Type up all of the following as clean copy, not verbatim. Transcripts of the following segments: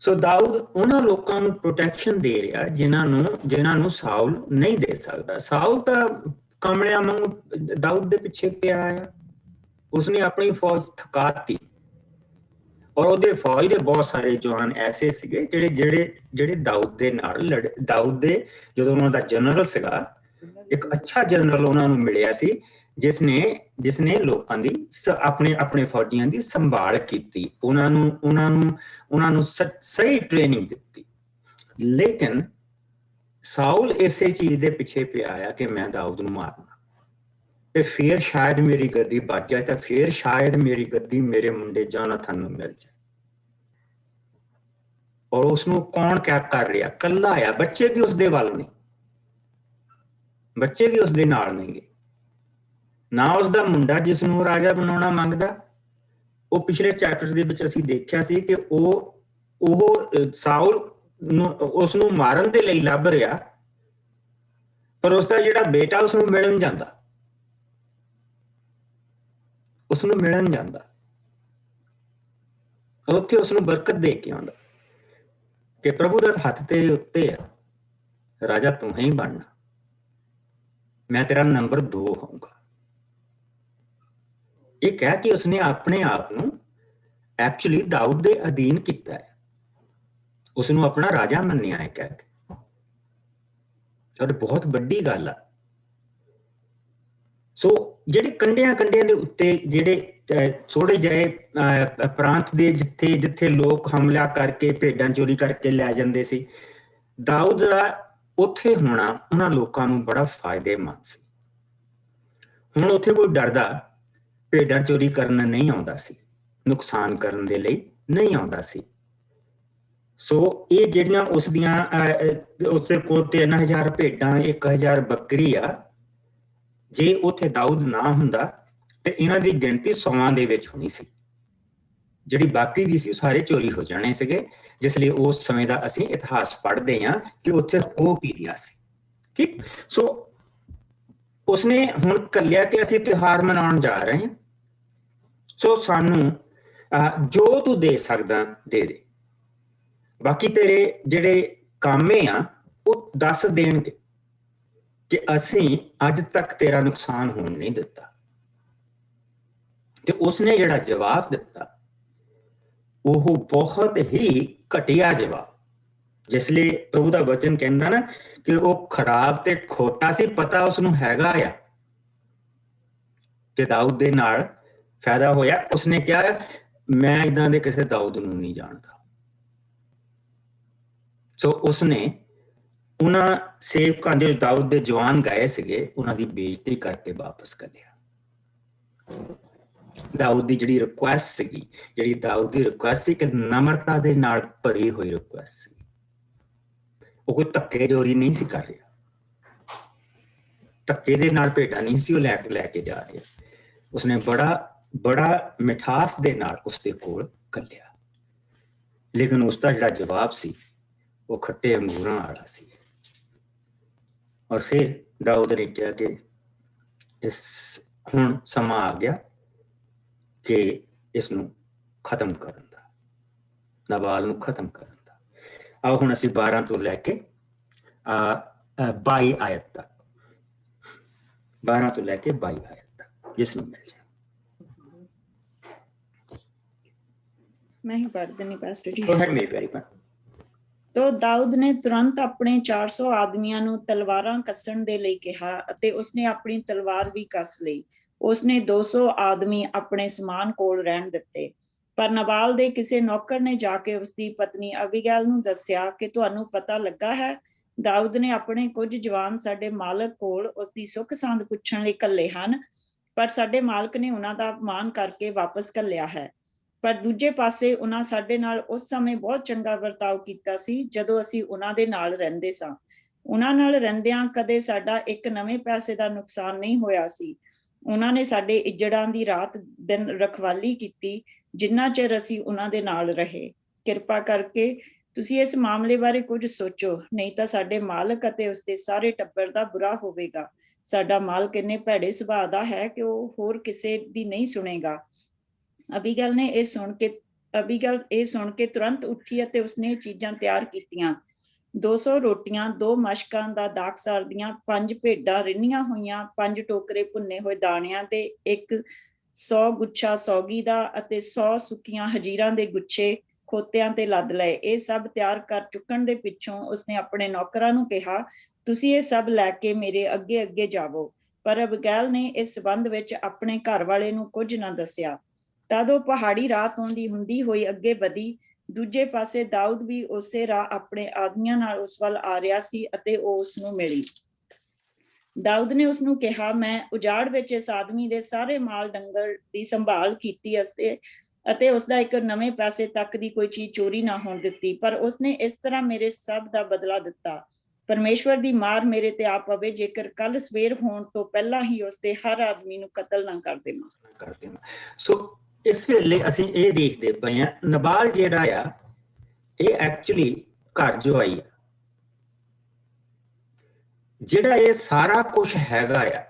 ਸੋ ਦਾਊਦ ਉਹਨਾਂ ਲੋਕਾਂ ਨੂੰ ਪ੍ਰੋਟੈਕਸ਼ਨ ਦੇ ਰਿਹਾ ਜਿਨ੍ਹਾਂ ਨੂੰ ਸਾਊਲ ਨਹੀਂ ਦੇ ਸਕਦਾ। ਸਾਊਲ ਤਾਂ ਕਮਲਿਆਂ ਵਾਂਗ ਦਾਊਦ ਦੇ ਪਿੱਛੇ ਪਿਆ ਆ। ਉਸਨੇ ਆਪਣੀ ਫੌਜ ਥਕਾਤੀ ਔਰ ਉਹਦੇ ਫੌਜ ਦੇ ਬਹੁਤ ਸਾਰੇ ਜਵਾਨ ਐਸੇ ਸੀਗੇ ਜਿਹੜੇ ਦਾਊਦ ਦੇ ਨਾਲ ਦਾਊਦ ਦੇ ਜਦੋਂ ਉਹਨਾਂ ਦਾ ਜਨਰਲ ਸੀਗਾ, ਇੱਕ ਅੱਛਾ ਜਨਰਲ ਉਹਨਾਂ ਨੂੰ ਮਿਲਿਆ ਸੀ ਜਿਸਨੇ ਲੋਕਾਂ ਦੀ ਆਪਣੇ ਫੌਜੀਆਂ ਦੀ ਸੰਭਾਲ ਕੀਤੀ, ਉਹਨਾਂ ਨੂੰ ਸਹੀ ਟ੍ਰੇਨਿੰਗ ਦਿੱਤੀ। ਲੇਕਿਨ ਸਾਊਲ ਇਸੇ ਚੀਜ਼ ਦੇ ਪਿੱਛੇ ਪਿਆ ਆ ਕਿ ਮੈਂ ਦਾਊਦ ਨੂੰ ਮਾਰਨਾ ਤੇ ਫਿਰ ਸ਼ਾਇਦ ਮੇਰੀ ਗੱਦੀ ਬਚ ਜਾਏ, ਤਾਂ ਫਿਰ ਸ਼ਾਇਦ ਮੇਰੀ ਗੱਦੀ ਮੇਰੇ ਮੁੰਡੇ ਜੋਨਾਥਨ ਨੂੰ ਮਿਲ ਜਾਏ। ਔਰ ਉਸਨੂੰ ਕੌਣ ਕਿਆ ਕਰ ਰਿਹਾ? ਕੱਲਾ ਆ, ਬੱਚੇ ਵੀ ਉਸਦੇ ਵੱਲ ਨੇ, ਬੱਚੇ ਵੀ ਉਸਦੇ ਨਾਲ ਨੇਗੇ। ਨਾ ਉਸਦਾ ਮੁੰਡਾ ਜਿਸ ਨੂੰ ਰਾਜਾ ਬਣਾਉਣਾ ਮੰਗਦਾ, ਉਹ ਪਿਛਲੇ ਚੈਪਟਰ ਦੇ ਵਿੱਚ ਅਸੀਂ ਦੇਖਿਆ ਸੀ ਕਿ ਉਹ ਸਾਊਲ ਨੂੰ ਉਸਨੂੰ ਮਾਰਨ ਦੇ ਲਈ ਲੱਭ ਰਿਹਾ, ਪਰ ਉਸਦਾ ਜਿਹੜਾ ਬੇਟਾ ਉਸਨੂੰ ਮਿਲਣ ਜਾਂਦਾ ਉੱਥੇ ਉਸਨੂੰ ਬਰਕਤ ਦੇ ਕੇ ਆਉਂਦਾ ਕਿ ਪ੍ਰਭੂ ਦਾ ਹੱਥ ਤੇਰੇ ਉੱਤੇ ਆ, ਰਾਜਾ ਤੂੰ ਹੀ ਬਣਨਾ, ਮੈਂ ਤੇਰਾ ਨੰਬਰ 2 ਹੋਊਂਗਾ। ਇਹ ਕਹਿ ਕੇ ਉਸਨੇ ਆਪਣੇ ਆਪ ਨੂੰ ਐਕਚੁਅਲੀ ਦਾਊਦ ਦੇ ਅਧੀਨ ਕੀਤਾ ਹੈ, ਉਸਨੂੰ ਆਪਣਾ ਰਾਜਾ ਮੰਨਿਆ ਹੈ ਕਹਿ ਕੇ। ਔਰ ਬਹੁਤ ਵੱਡੀ ਗੱਲ ਆ। ਸੋ ਜਿਹੜੇ ਕੰਢਿਆਂ ਦੇ ਉੱਤੇ ਜਿਹੜੇ ਥੋੜੇ ਜਿਹੇ ਪ੍ਰਾਂਤ ਦੇ ਜਿੱਥੇ ਲੋਕ ਹਮਲਾ ਕਰਕੇ ਭੇਡਾਂ ਚੋਰੀ ਕਰਕੇ ਲੈ ਜਾਂਦੇ ਸੀ, ਦਾਊਦ ਦਾ ਉੱਥੇ ਹੋਣਾ ਉਹਨਾਂ ਲੋਕਾਂ ਨੂੰ ਬੜਾ ਫਾਇਦੇਮੰਦ ਸੀ। ਹੁਣ ਉੱਥੇ ਕੋਈ ਡਰਦਾ ਭੇਡਾਂ ਚੋਰੀ ਕਰਨ ਨਹੀਂ ਆਉਂਦਾ ਸੀ, ਨੁਕਸਾਨ ਕਰਨ ਦੇ ਲਈ ਨਹੀਂ ਆਉਂਦਾ ਸੀ। ਸੋ ਇਹ ਜਿਹੜੀਆਂ ਉਸਦੇ ਕੋਲ 3000 ਭੇਡਾਂ 1000 ਬੱਕਰੀ ਆ, ਜੇ ਉੱਥੇ ਦਾਊਦ ਨਾ ਹੁੰਦਾ ਤੇ ਇਹਨਾਂ ਦੀ ਗਿਣਤੀ 100 ਦੇ ਵਿੱਚ ਹੋਣੀ ਸੀ। ਜਿਹੜੀ ਬਾਕੀ ਦੀ ਸੀ ਸਾਰੇ ਚੋਰੀ ਹੋ ਜਾਣੇ ਸੀਗੇ। ਜਿਸ ਲਈ ਉਸ ਸਮੇਂ ਦਾ ਅਸੀਂ ਇਤਿਹਾਸ ਪੜ੍ਹਦੇ ਹਾਂ ਕਿ ਉੱਥੇ ਹੋ ਕੀ ਰਿਹਾ ਸੀ। ਠੀਕ, ਸੋ ਉਸਨੇ ਹੁਣ ਕੱਲਿਆ ਕਿ ਅਸੀਂ ਤਿਉਹਾਰ ਮਨਾਉਣ ਜਾ ਰਹੇ ਹਾਂ, ਸੋ ਸਾਨੂੰ ਜੋ ਤੂੰ ਦੇ ਸਕਦਾ ਦੇ ਦੇ, ਬਾਕੀ ਤੇਰੇ ਜਿਹੜੇ ਕਾਮੇ ਆ ਉਹ ਦੱਸ ਦੇਣਗੇ ਕਿ ਅਸੀਂ ਅੱਜ ਤੱਕ ਤੇਰਾ ਨੁਕਸਾਨ ਹੋਣ ਨਹੀਂ ਦਿੱਤਾ। ਤੇ ਉਸਨੇ ਜਿਹੜਾ ਜਵਾਬ ਦਿੱਤਾ ਉਹ ਬਹੁਤ ਹੀ ਘਟੀਆ ਜਵਾਬ, ਜਿਸ ਲਈ ਪ੍ਰਭੂ ਦਾ ਵਚਨ ਕਹਿੰਦਾ ਨਾ ਕਿ ਉਹ ਖਰਾਬ ਤੇ ਖੋਟਾ ਸੀ, ਪਤਾ ਉਸਨੂੰ ਹੈਗਾ ਆ। ਤੇ ਦਾਊਦ ਦੇ ਨਾਲ ਫਾਇਦਾ ਹੋਇਆ। ਉਸਨੇ ਕਿਹਾ ਮੈਂ ਏਦਾਂ ਦੇ ਕਿਸੇ ਦਾਊਦ ਨੂੰ ਨਹੀਂ ਜਾਣਦਾ। ਸੋ ਉਸਨੇ ਉਹਨਾਂ ਸੇਵਕਾਂ ਦੇ ਦਾਊਦ ਦੇ ਜਵਾਨ ਗਏ ਸੀਗੇ, ਉਹਨਾਂ ਦੀ ਬੇਇੱਜ਼ਤੀ ਕਰਕੇ ਵਾਪਸ ਕੱਢਿਆ। ਦਾਊਦ ਦੀ ਜਿਹੜੀ ਰਿਕੁਐਸਟ ਸੀਗੀ, ਕਿ ਨਮਰਤਾ ਦੇ ਨਾਲ ਭਰੀ ਹੋਈ ਰਿਕੁਐਸਟ ਸੀ। ਉਹ ਕੋਈ ਧੱਕੇ ਜੋਰੀ ਨਹੀਂ ਸੀ ਕਰ ਰਿਹਾ, ਧੱਕੇ ਦੇ ਨਾਲ ਭੇਡਾਂ ਨਹੀਂ ਸੀ ਉਹ ਲੈ ਕੇ ਜਾ ਰਿਹਾ। ਉਸਨੇ ਬੜਾ ਮਿਠਾਸ ਦੇ ਨਾਲ ਉਸਦੇ ਕੋਲ ਕੱਢਿਆ। ਲੇਕਿਨ ਉਸਦਾ ਜਿਹੜਾ ਜਵਾਬ ਸੀ ਉਹ ਖੱਟੇ ਅੰਗੂਰਾਂ ਵਾਲਾ ਸੀ। ਔਰ ਫਿਰ ਦਾਊਦ ਨੇ ਕਿਹਾ ਕਿ ਹੁਣ ਸਮਾਂ ਆ ਗਿਆ ਕਿ ਇਸ ਨੂੰ ਖਤਮ ਕਰਨ ਦਾ, ਨਬਾਲ ਨੂੰ ਖਤਮ ਕਰਨ ਦਾ। ਆਓ ਹੁਣ ਅਸੀਂ 12 ਤੋਂ ਲੈ ਕੇ 22 ਆਇਤ ਤੱਕ, 12 ਤੋਂ ਲੈ ਕੇ 22 ਆਇਤ ਤੱਕ ਜਿਸ ਨੂੰ ਮਿਲ ਜਾਏ। मैं ही पढ़ देनी पास्टर जी। मेरी प्यारी बहन। तो दाऊद ने तुरंत अपने 400 आदमियों ਨੂੰ ਤਲਵਾਰਾਂ ਕੱਸਣ ਦੇ ਲਈ ਕਿਹਾ ਅਤੇ ਉਸਨੇ ਆਪਣੀ ਤਲਵਾਰ ਵੀ ਕੱਸ ਲਈ। ਉਸਨੇ 200 ਆਦਮੀ ਆਪਣੇ ਸਮਾਨ ਕੋਲ ਰਹਿਣ ਦਿੱਤੇ। ਪਰ ਨਬਾਲ ਦੇ ਕਿਸੇ ਨੌਕਰ ਨੇ ਜਾ ਕੇ ਉਸਦੀ ਪਤਨੀ ਅਬੀਗੈਲ ਨੂੰ ਦੱਸਿਆ ਕਿ ਤੁਹਾਨੂੰ ਪਤਾ ਲੱਗਾ ਹੈ, ਦਾਊਦ ਨੇ ਆਪਣੇ ਕੁਝ ਜਵਾਨ ਸਾਡੇ ਮਾਲਕ ਕੋਲ ਉਸਦੀ ਸੁੱਖ ਸਾਂਦ ਪੁੱਛਣ ਲਈ ਘੱਲੇ ਹਨ, ਪਰ ਸਾਡੇ ਮਾਲਕ ਨੇ ਉਹਨਾਂ ਦਾ ਅਪਮਾਨ ਕਰਕੇ ਵਾਪਸ ਘੱਲਿਆ ਹੈ। ਪਰ ਦੂਜੇ ਪਾਸੇ ਉਹਨਾਂ ਸਾਡੇ ਨਾਲ ਉਸ ਸਮੇਂ ਬਹੁਤ ਚੰਗਾ ਵਰਤਾਓ ਕੀਤਾ ਸੀ ਜਦੋਂ ਅਸੀਂ ਉਹਨਾਂ ਦੇ ਨਾਲ ਰਹਿੰਦੇ ਸਾਂ। ਉਹਨਾਂ ਨਾਲ ਰਹਿੰਦਿਆਂ ਕਦੇ ਸਾਡਾ ਇੱਕ ਨਵੇਂ ਪੈਸੇ ਦਾ ਨੁਕਸਾਨ ਨਹੀਂ ਹੋਇਆ ਸੀ। ਉਹਨਾਂ ਨੇ ਸਾਡੇ ਇੱਜੜਾਂ ਦੀ ਰਾਤ ਦਿਨ ਰਖਵਾਲੀ ਕੀਤੀ ਜਿੰਨਾ ਚਿਰ ਅਸੀਂ ਉਹਨਾਂ ਦੇ ਨਾਲ ਰਹੇ। ਕਿਰਪਾ ਕਰਕੇ ਤੁਸੀਂ ਇਸ ਮਾਮਲੇ ਬਾਰੇ ਕੁਝ ਸੋਚੋ, ਨਹੀਂ ਤਾਂ ਸਾਡੇ ਮਾਲਕ ਅਤੇ ਉਸਦੇ ਸਾਰੇ ਟੱਬਰ ਦਾ ਬੁਰਾ ਹੋਵੇਗਾ। ਸਾਡਾ ਮਾਲਕ ਇੰਨੇ ਭੈੜੇ ਸੁਭਾਅ ਦਾ ਹੈ ਕਿ ਉਹ ਹੋਰ ਕਿਸੇ ਦੀ ਨਹੀਂ ਸੁਣੇਗਾ। ਅਬੀਗੈਲ ਨੇ ਇਹ ਸੁਣ ਕੇ ਅਬੀਗਲ ਇਹ ਸੁਣ ਕੇ ਤੁਰੰਤ ਉੱਠੀ ਅਤੇ ਉਸਨੇ ਚੀਜ਼ਾਂ ਤਿਆਰ ਕੀਤੀਆਂ। 200 ਰੋਟੀਆਂ, 2 ਮਸ਼ਕਾਂ ਦਾ ਦਾਖਸਾਰ ਦੀਆਂ, 5 ਭੇਡਾਂ ਰਿੰਨੀਆਂ ਹੋਈਆਂ, 5 ਟੋਕਰੇ ਭੁੰਨੇ ਹੋਏ ਦਾਣਿਆਂ ਦੇ, 100 ਗੁੱਛਾ ਸੌਗੀ ਦਾ ਅਤੇ 100 ਸੁੱਕੀਆਂ ਹਜੀਰਾਂ ਦੇ ਗੁੱਛੇ ਖੋਤਿਆਂ ਤੇ ਲੱਦ ਲਏ। ਇਹ ਸਭ ਤਿਆਰ ਕਰ ਚੁੱਕਣ ਦੇ ਪਿੱਛੋਂ ਉਸਨੇ ਆਪਣੇ ਨੌਕਰਾਂ ਨੂੰ ਕਿਹਾ, ਤੁਸੀਂ ਇਹ ਸਭ ਲੈ ਕੇ ਮੇਰੇ ਅੱਗੇ ਅੱਗੇ ਜਾਵੋ। ਪਰ ਅਬੀਗੈਲ ਨੇ ਇਸ ਸੰਬੰਧ ਵਿੱਚ ਆਪਣੇ ਘਰ ਵਾਲੇ ਨੂੰ ਕੁਝ ਨਾ ਦੱਸਿਆ। ਤਦ ਉਹ ਪਹਾੜੀ ਰਾਹ ਤੋਂ ਦੀ ਹੁੰਦੀ ਹੋਈ ਅੱਗੇ ਵਧੀ। ਦੂਜੇ ਪਾਸੇ ਦਾਊਦ ਵੀ ਉਸੇ ਰਾਹ ਆਪਣੇ ਆਦਮੀਆਂ ਨਾਲ ਉਸ ਵੱਲ ਆ ਰਿਹਾ ਸੀ ਅਤੇ ਉਹ ਉਸ ਨੂੰ ਮਿਲੀ। ਦਾਊਦ ਨੇ ਉਸ ਨੂੰ ਕਿਹਾ, ਮੈਂ ਉਜਾੜ ਵਿੱਚ ਇਸ ਆਦਮੀ ਦੇ ਸਾਰੇ ਮਾਲ ਡੰਗਰ ਦੀ ਸੰਭਾਲ ਕੀਤੀ ਅਤੇ ਉਸਦਾ ਇੱਕ ਨਵੇਂ ਪੈਸੇ ਤੱਕ ਦੀ ਕੋਈ ਚੀਜ਼ ਚੋਰੀ ਨਾ ਹੋਣ ਦਿੱਤੀ, ਪਰ ਉਸਨੇ ਇਸ ਤਰ੍ਹਾਂ ਮੇਰੇ ਸਭ ਦਾ ਬਦਲਾ ਦਿੱਤਾ। ਪਰਮੇਸ਼ਵਰ ਦੀ ਮਾਰ ਮੇਰੇ ਤੇ ਆ ਪਵੇ ਜੇਕਰ ਕੱਲ ਸਵੇਰ ਹੋਣ ਤੋਂ ਪਹਿਲਾਂ ਹੀ ਉਸਦੇ ਹਰ ਆਦਮੀ ਨੂੰ ਕਤਲ ਨਾ ਕਰ ਦੇਵਾਂ। ਸੋ ਇਸ ਵੇਲੇ ਅਸੀਂ ਇਹ ਦੇਖਦੇ ਪਏ ਹਾਂ, ਨਬਾਲ ਜਿਹੜਾ ਆ ਇਹ ਐਕਚੁਅਲੀ ਘਰ ਜਵਾਈ ਆ, ਜਿਹੜਾ ਇਹ ਸਾਰਾ ਕੁਝ ਹੈਗਾ ਆ।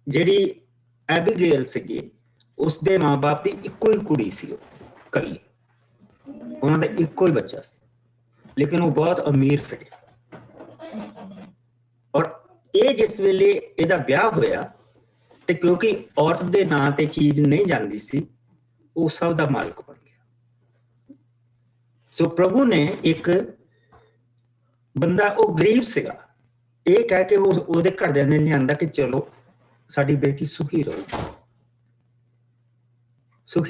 ਜਿਹੜੀ ਐਬੀਗੇਲ ਸੀਗੀ ਉਸਦੇ ਮਾਂ-ਬਾਪ ਦੀ ਇੱਕੋ ਹੀ ਕੁੜੀ ਸੀ, ਉਹ ਇਕੱਲੀ, ਉਹਨਾਂ ਦਾ ਇੱਕੋ ਹੀ ਬੱਚਾ ਸੀ, ਲੇਕਿਨ ਉਹ ਬਹੁਤ ਅਮੀਰ ਸੀਗੇ। ਔਰ ਇਹ ਜਿਸ ਵੇਲੇ ਇਹਦਾ ਵਿਆਹ ਹੋਇਆ ਤੇ ਕਿਉਂਕਿ ਔਰਤ ਦੇ ਨਾਂ ਤੇ ਚੀਜ਼ ਨਹੀਂ ਜਾਂਦੀ ਸੀ, ਉਹ ਸਭ ਦਾ ਮਾਲਕ ਬਣ ਗਿਆ। ਸੋ ਪ੍ਰਭੂ ਨੇ ਇੱਕ ਬੰਦਾ, ਉਹ ਗਰੀਬ ਸੀਗਾ, ਇਹ ਕਹਿ ਕੇ ਉਹਦੇ ਘਰਦਿਆਂ ਨੇ ਲਿਆਂਦਾ ਕਿ ਚਲੋ ਸਾਡੀ ਬੇਟੀ ਸੁਖੀ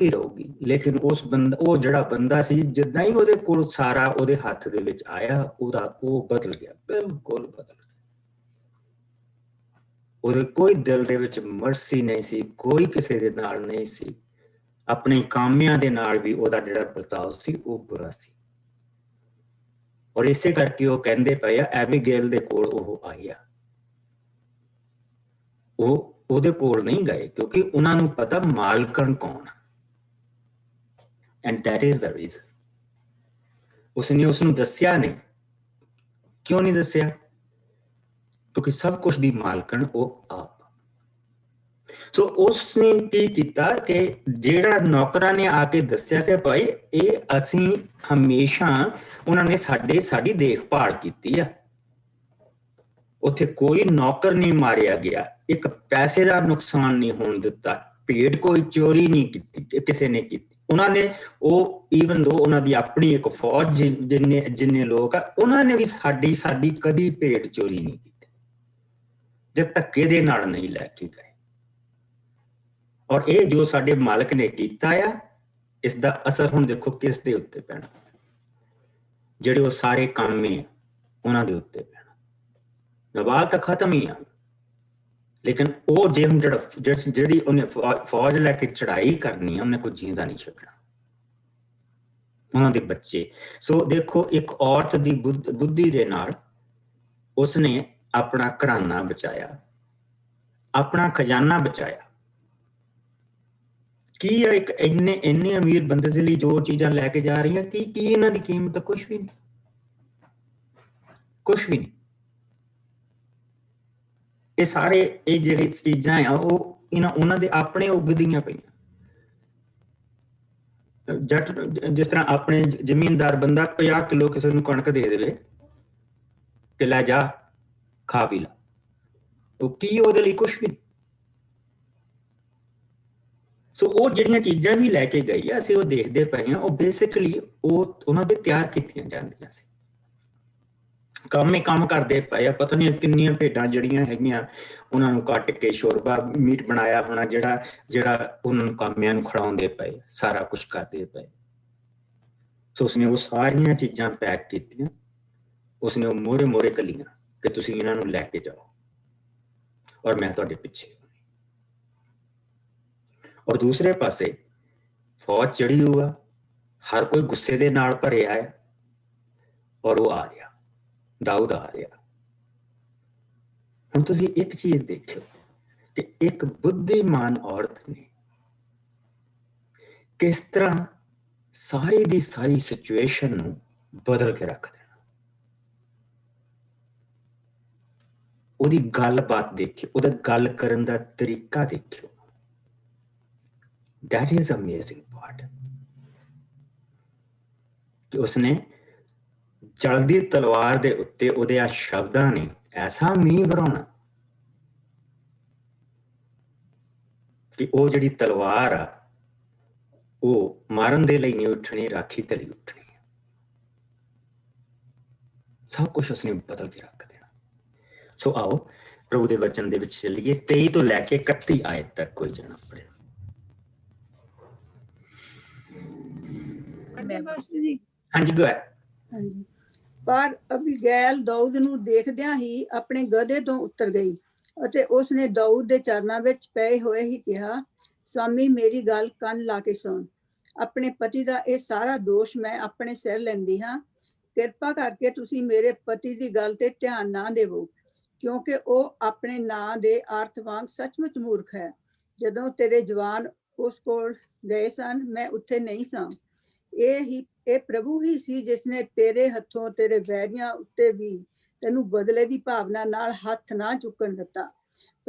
ਰਹੂਗੀ। ਲੇਕਿਨ ਉਹ ਜਿਹੜਾ ਬੰਦਾ ਸੀ, ਜਿੱਦਾਂ ਹੀ ਉਹਦੇ ਕੋਲ ਸਾਰਾ ਉਹਦੇ ਹੱਥ ਦੇ ਵਿੱਚ ਆਇਆ, ਉਹ ਬਦਲ ਗਿਆ, ਬਿਲਕੁਲ ਬਦਲ ਗਿਆ। ਉਹਦੇ ਕੋਈ ਦਿਲ ਦੇ ਵਿੱਚ ਮਰਸੀ ਨਹੀਂ ਸੀ, ਕੋਈ ਕਿਸੇ ਦੇ ਨਾਲ ਨਹੀਂ ਸੀ। ਆਪਣੇ ਕਾਮਿਆਂ ਦੇ ਨਾਲ ਵੀ ਉਹਦਾ ਜਿਹੜਾ ਵਰਤਾਓ ਸੀ ਉਹ ਬੁਰਾ ਸੀ। ਔਰ ਇਸੇ ਕਰਕੇ ਉਹ ਕਹਿੰਦੇ ਪਏ ਆ, ਐਬੀਗੇਲ ਦੇ ਕੋਲ ਉਹ ਆਈ ਆ। ਉਹ ਉਹਦੇ ਕੋਲ ਨਹੀਂ ਗਏ ਕਿਉਂਕਿ ਉਹਨਾਂ ਨੂੰ ਪਤਾ ਮਾਲਕਣ ਕੌਣ। And that is the reason. ਉਸਨੇ ਉਸਨੂੰ ਦੱਸਿਆ ਨਹੀਂ। ਕਿਉਂ ਨਹੀਂ ਦੱਸਿਆ? ਕਿਉਂਕਿ ਸਭ ਕੁਝ ਦੀ ਮਾਲਕਣ ਉਹ ਆਪ। ਸੋ ਉਸਨੇ ਕੀ ਕੀਤਾ ਕਿ ਜਿਹੜਾ ਨੌਕਰਾਂ ਨੇ ਆ ਕੇ ਦੱਸਿਆ ਕਿ ਭਾਈ ਇਹ ਅਸੀਂ ਹਮੇਸ਼ਾ, ਉਹਨਾਂ ਨੇ ਸਾਡੀ ਦੇਖਭਾਲ ਕੀਤੀ ਆ, ਉੱਥੇ ਕੋਈ ਨੌਕਰ ਨਹੀਂ ਮਾਰਿਆ ਗਿਆ, ਇੱਕ ਪੈਸੇ ਦਾ ਨੁਕਸਾਨ ਨਹੀਂ ਹੋਣ ਦਿੱਤਾ, ਭੇਡ ਕੋਈ ਚੋਰੀ ਨਹੀਂ ਕੀਤੀ ਕਿਸੇ ਨੇ ਕੀਤੀ। ਉਹਨਾਂ ਨੇ ਉਹ ਈਵਨ ਦੋ ਉਹਨਾਂ ਦੀ ਆਪਣੀ ਇੱਕ ਫੌਜ ਜਿੰਨੇ ਲੋਕ ਆ, ਉਹਨਾਂ ਨੇ ਵੀ ਸਾਡੀ ਕਦੀ ਭੇਡ ਚੋਰੀ ਨਹੀਂ ਕੀਤੀ, ਜੇ ਧੱਕੇ ਦੇ ਨਾਲ ਨਹੀਂ ਲੈ ਕੇ ਗਏ। ਔਰ ਇਹ ਜੋ ਸਾਡੇ ਮਾਲਕ ਨੇ ਕੀਤਾ ਆ, ਇਸ ਦਾ ਅਸਰ ਹੁਣ ਦੇਖੋ ਕਿਸ ਦੇ ਉੱਤੇ ਪੈਣਾ, ਜਿਹੜੇ ਉਹ ਸਾਰੇ ਕਾਮੇ ਉਹਨਾਂ ਦੇ ਉੱਤੇ ਪੈਣਾ। ਨਬਾਲ ਤਾਂ ਖਤਮ ਹੀ ਆ, ਲੇਕਿਨ ਉਹ ਜੇ ਹੁਣ ਜਿਹੜੀ ਉਹਨੇ ਫੌਜ ਲੈ ਕੇ ਚੜਾਈ ਕਰਨੀ ਆ, ਉਹਨੇ ਕੋਈ ਜੀਂਦਾ ਨਹੀਂ ਛੱਡਣਾ, ਉਹਨਾਂ ਦੇ ਬੱਚੇ। ਸੋ ਦੇਖੋ, ਇੱਕ ਔਰਤ ਦੀ ਬੁੱਧੀ ਦੇ ਨਾਲ ਉਸਨੇ ਆਪਣਾ ਘਰਾਨਾ ਬਚਾਇਆ, ਆਪਣਾ ਖਜ਼ਾਨਾ ਬਚਾਇਆ। ਕੀ ਆ ਇੱਕ ਇੰਨੇ ਅਮੀਰ ਬੰਦੇ ਦੇ ਲਈ ਜੋ ਚੀਜ਼ਾਂ ਲੈ ਕੇ ਜਾ ਰਹੀਆਂ, ਕੀ ਇਹਨਾਂ ਦੀ ਕੀਮਤ? ਕੁਛ ਵੀ ਨਹੀਂ, ਕੁਛ ਵੀ ਨਹੀਂ। ਇਹ ਸਾਰੇ ਇਹ ਜਿਹੜੀ ਚੀਜ਼ਾਂ ਆ ਉਹ ਉਹਨਾਂ ਦੇ ਆਪਣੇ ਉਗਦੀਆਂ ਪਈਆਂ। ਜੱਟ ਜਿਸ ਤਰ੍ਹਾਂ ਆਪਣੇ ਜ਼ਮੀਨਦਾਰ ਬੰਦਾ 50 ਕਿਲੋ ਕਿਸੇ ਨੂੰ ਕਣਕ ਦੇ ਦੇਵੇ ਕਿ ਲੈ ਜਾ ਖਾ ਪੀ ਲਾ, ਉਹ ਕੀ ਉਹਦੇ ਲਈ? ਕੁਛ ਵੀ। ਸੋ ਉਹ ਜਿਹੜੀਆਂ ਚੀਜ਼ਾਂ ਵੀ ਲੈ ਕੇ ਗਈ ਆ, ਅਸੀਂ ਉਹ ਦੇਖਦੇ ਪਏ ਹਾਂ, ਉਹ ਬੇਸਿਕਲੀ ਉਹਨਾਂ ਦੇ ਤਿਆਰ ਕੀਤੀਆਂ ਜਾਂਦੀਆਂ ਸੀ। ਕੰਮ ਕਰਦੇ ਪਏ ਆ, ਪਤਾ ਨਹੀਂ ਕਿੰਨੀਆਂ ਭੇਡਾਂ ਜਿਹੜੀਆਂ ਹੈਗੀਆਂ ਉਹਨਾਂ ਨੂੰ ਕੱਟ ਕੇ ਸ਼ੋਰਬਾ ਮੀਟ ਬਣਾਇਆ ਹੋਣਾ, ਜਿਹੜਾ ਉਹਨਾਂ ਨੂੰ ਕਾਮਿਆਂ ਨੂੰ ਖਿਲਾਉਂਦੇ ਪਏ, ਸਾਰਾ ਕੁਛ ਕਰਦੇ ਪਏ। ਸੋ ਉਸਨੇ ਉਹ ਸਾਰੀਆਂ ਚੀਜ਼ਾਂ ਪੈਕ ਕੀਤੀਆਂ, ਉਸਨੇ ਉਹ ਮੋਹਰੇ ਘੱਲੀਆਂ ਕਿ ਤੁਸੀਂ ਇਹਨਾਂ ਨੂੰ ਲੈ ਕੇ ਜਾਓ ਔਰ ਮੈਂ ਤੁਹਾਡੇ ਪਿੱਛੇ। ਔਰ ਦੂਸਰੇ ਪਾਸੇ ਫੌਜ ਚੜੀ ਹੋਆ, ਹਰ ਕੋਈ ਗੁੱਸੇ ਦੇ ਨਾਲ ਭਰਿਆ ਹੈ, ਔਰ ਉਹ ਆ ਰਿਹਾ, ਦਾਊਦ ਆ ਰਿਹਾ। ਹੁਣ ਤੁਸੀਂ ਇੱਕ ਚੀਜ਼ ਦੇਖਿਓ ਕਿ ਇੱਕ ਬੁੱਧੀਮਾਨ ਔਰਤ ਨੇ ਕਿਸ ਤਰ੍ਹਾਂ ਸਾਰੀ ਦੀ ਸਾਰੀ ਸਿਚੁਏਸ਼ਨ ਨੂੰ ਬਦਲ ਕੇ ਰੱਖ ਦੇਣਾ। ਉਹਦੀ ਗੱਲਬਾਤ ਦੇਖਿਓ, ਉਹਦਾ ਗੱਲ ਕਰਨ ਦਾ ਤਰੀਕਾ ਦੇਖਿਓ। That is amazing part. ਕਿ ਉਸਨੇ ਚਲਦੀ ਤਲਵਾਰ ਦੇ ਉੱਤੇ ਉਹਦੇ ਆ ਸ਼ਬਦਾਂ ਨੇ ਐਸਾ ਮੀਂਹ ਵਰਾਉਣਾ ਕਿ ਉਹ ਜਿਹੜੀ ਤਲਵਾਰ ਆ ਉਹ ਮਾਰਨ ਦੇ ਲਈ ਨਹੀਂ ਉੱਠਣੀ, ਰਾਖੀ ਤੇ ਲਈ ਉੱਠਣੀ। ਸਭ ਕੁਝ ਉਸਨੇ ਬਦਲ ਕੇ ਰੱਖ ਦੇਣਾ। ਸੋ ਆਓ ਪ੍ਰਭੂ ਦੇ ਵਚਨ ਦੇ ਵਿੱਚ ਚੱਲੀਏ। 23 ਤੋਂ ਲੈ ਕੇ 31 ਆਇਤ ਤੱਕ ਕੋਈ ਜਣਾ ਪੜ੍ਹੇ। ਹਾਂਜੀ ਦੁਆ। ਹਾਂਜੀ। ਪਰ ਅਬੀਗੈਲ ਦਾਊਦ ਨੂੰ ਦੇਖਦਿਆਂ ਹੀ ਆਪਣੇ ਗਧੇ ਤੋਂ ਉਤਰ ਗਈ ਅਤੇ ਉਸਨੇ ਦਾਊਦ ਦੇ ਚਰਨਾਂ ਵਿੱਚ ਪਏ ਹੋਏ ਹੀ ਕਿਹਾ, ਸਵਾਮੀ ਮੇਰੀ ਗੱਲ ਕੰਨ ਲਾ ਕੇ ਸੁਣ। ਆਪਣੇ ਪਤੀ ਦਾ ਇਹ ਸਾਰਾ ਦੋਸ਼ ਮੈਂ ਆਪਣੇ ਸਿਰ ਲੈਂਦੀ ਹਾਂ। ਕਿਰਪਾ ਕਰਕੇ ਤੁਸੀਂ ਮੇਰੇ ਪਤੀ ਦੀ ਗੱਲ ਤੇ ਧਿਆਨ ਨਾ ਦੇਵੋ, ਕਿਉਂਕਿ ਉਹ ਆਪਣੇ ਨਾਂ ਦੇ ਅਰਥ ਵਾਂਗ ਸੱਚਮੁੱਚ ਮੂਰਖ ਹੈ। ਜਦੋਂ ਤੇਰੇ ਜਵਾਨ ਉਸ ਕੋਲ ਗਏ ਸਨ, ਮੈਂ ਉੱਥੇ ਨਹੀਂ ਸਾਂ। ਇਹ ਪ੍ਰਭੂ ਹੀ ਸੀ ਜਿਸ ਨੇ ਤੇਰੇ ਹੱਥੋਂ ਤੇਰੇ ਵੈਰੀਆਂ ਉੱਤੇ ਵੀ ਤੈਨੂੰ ਬਦਲੇ ਦੀ ਭਾਵਨਾ ਨਾਲ ਹੱਥ ਨਾ ਚੁੱਕਣ ਦਿੱਤਾ।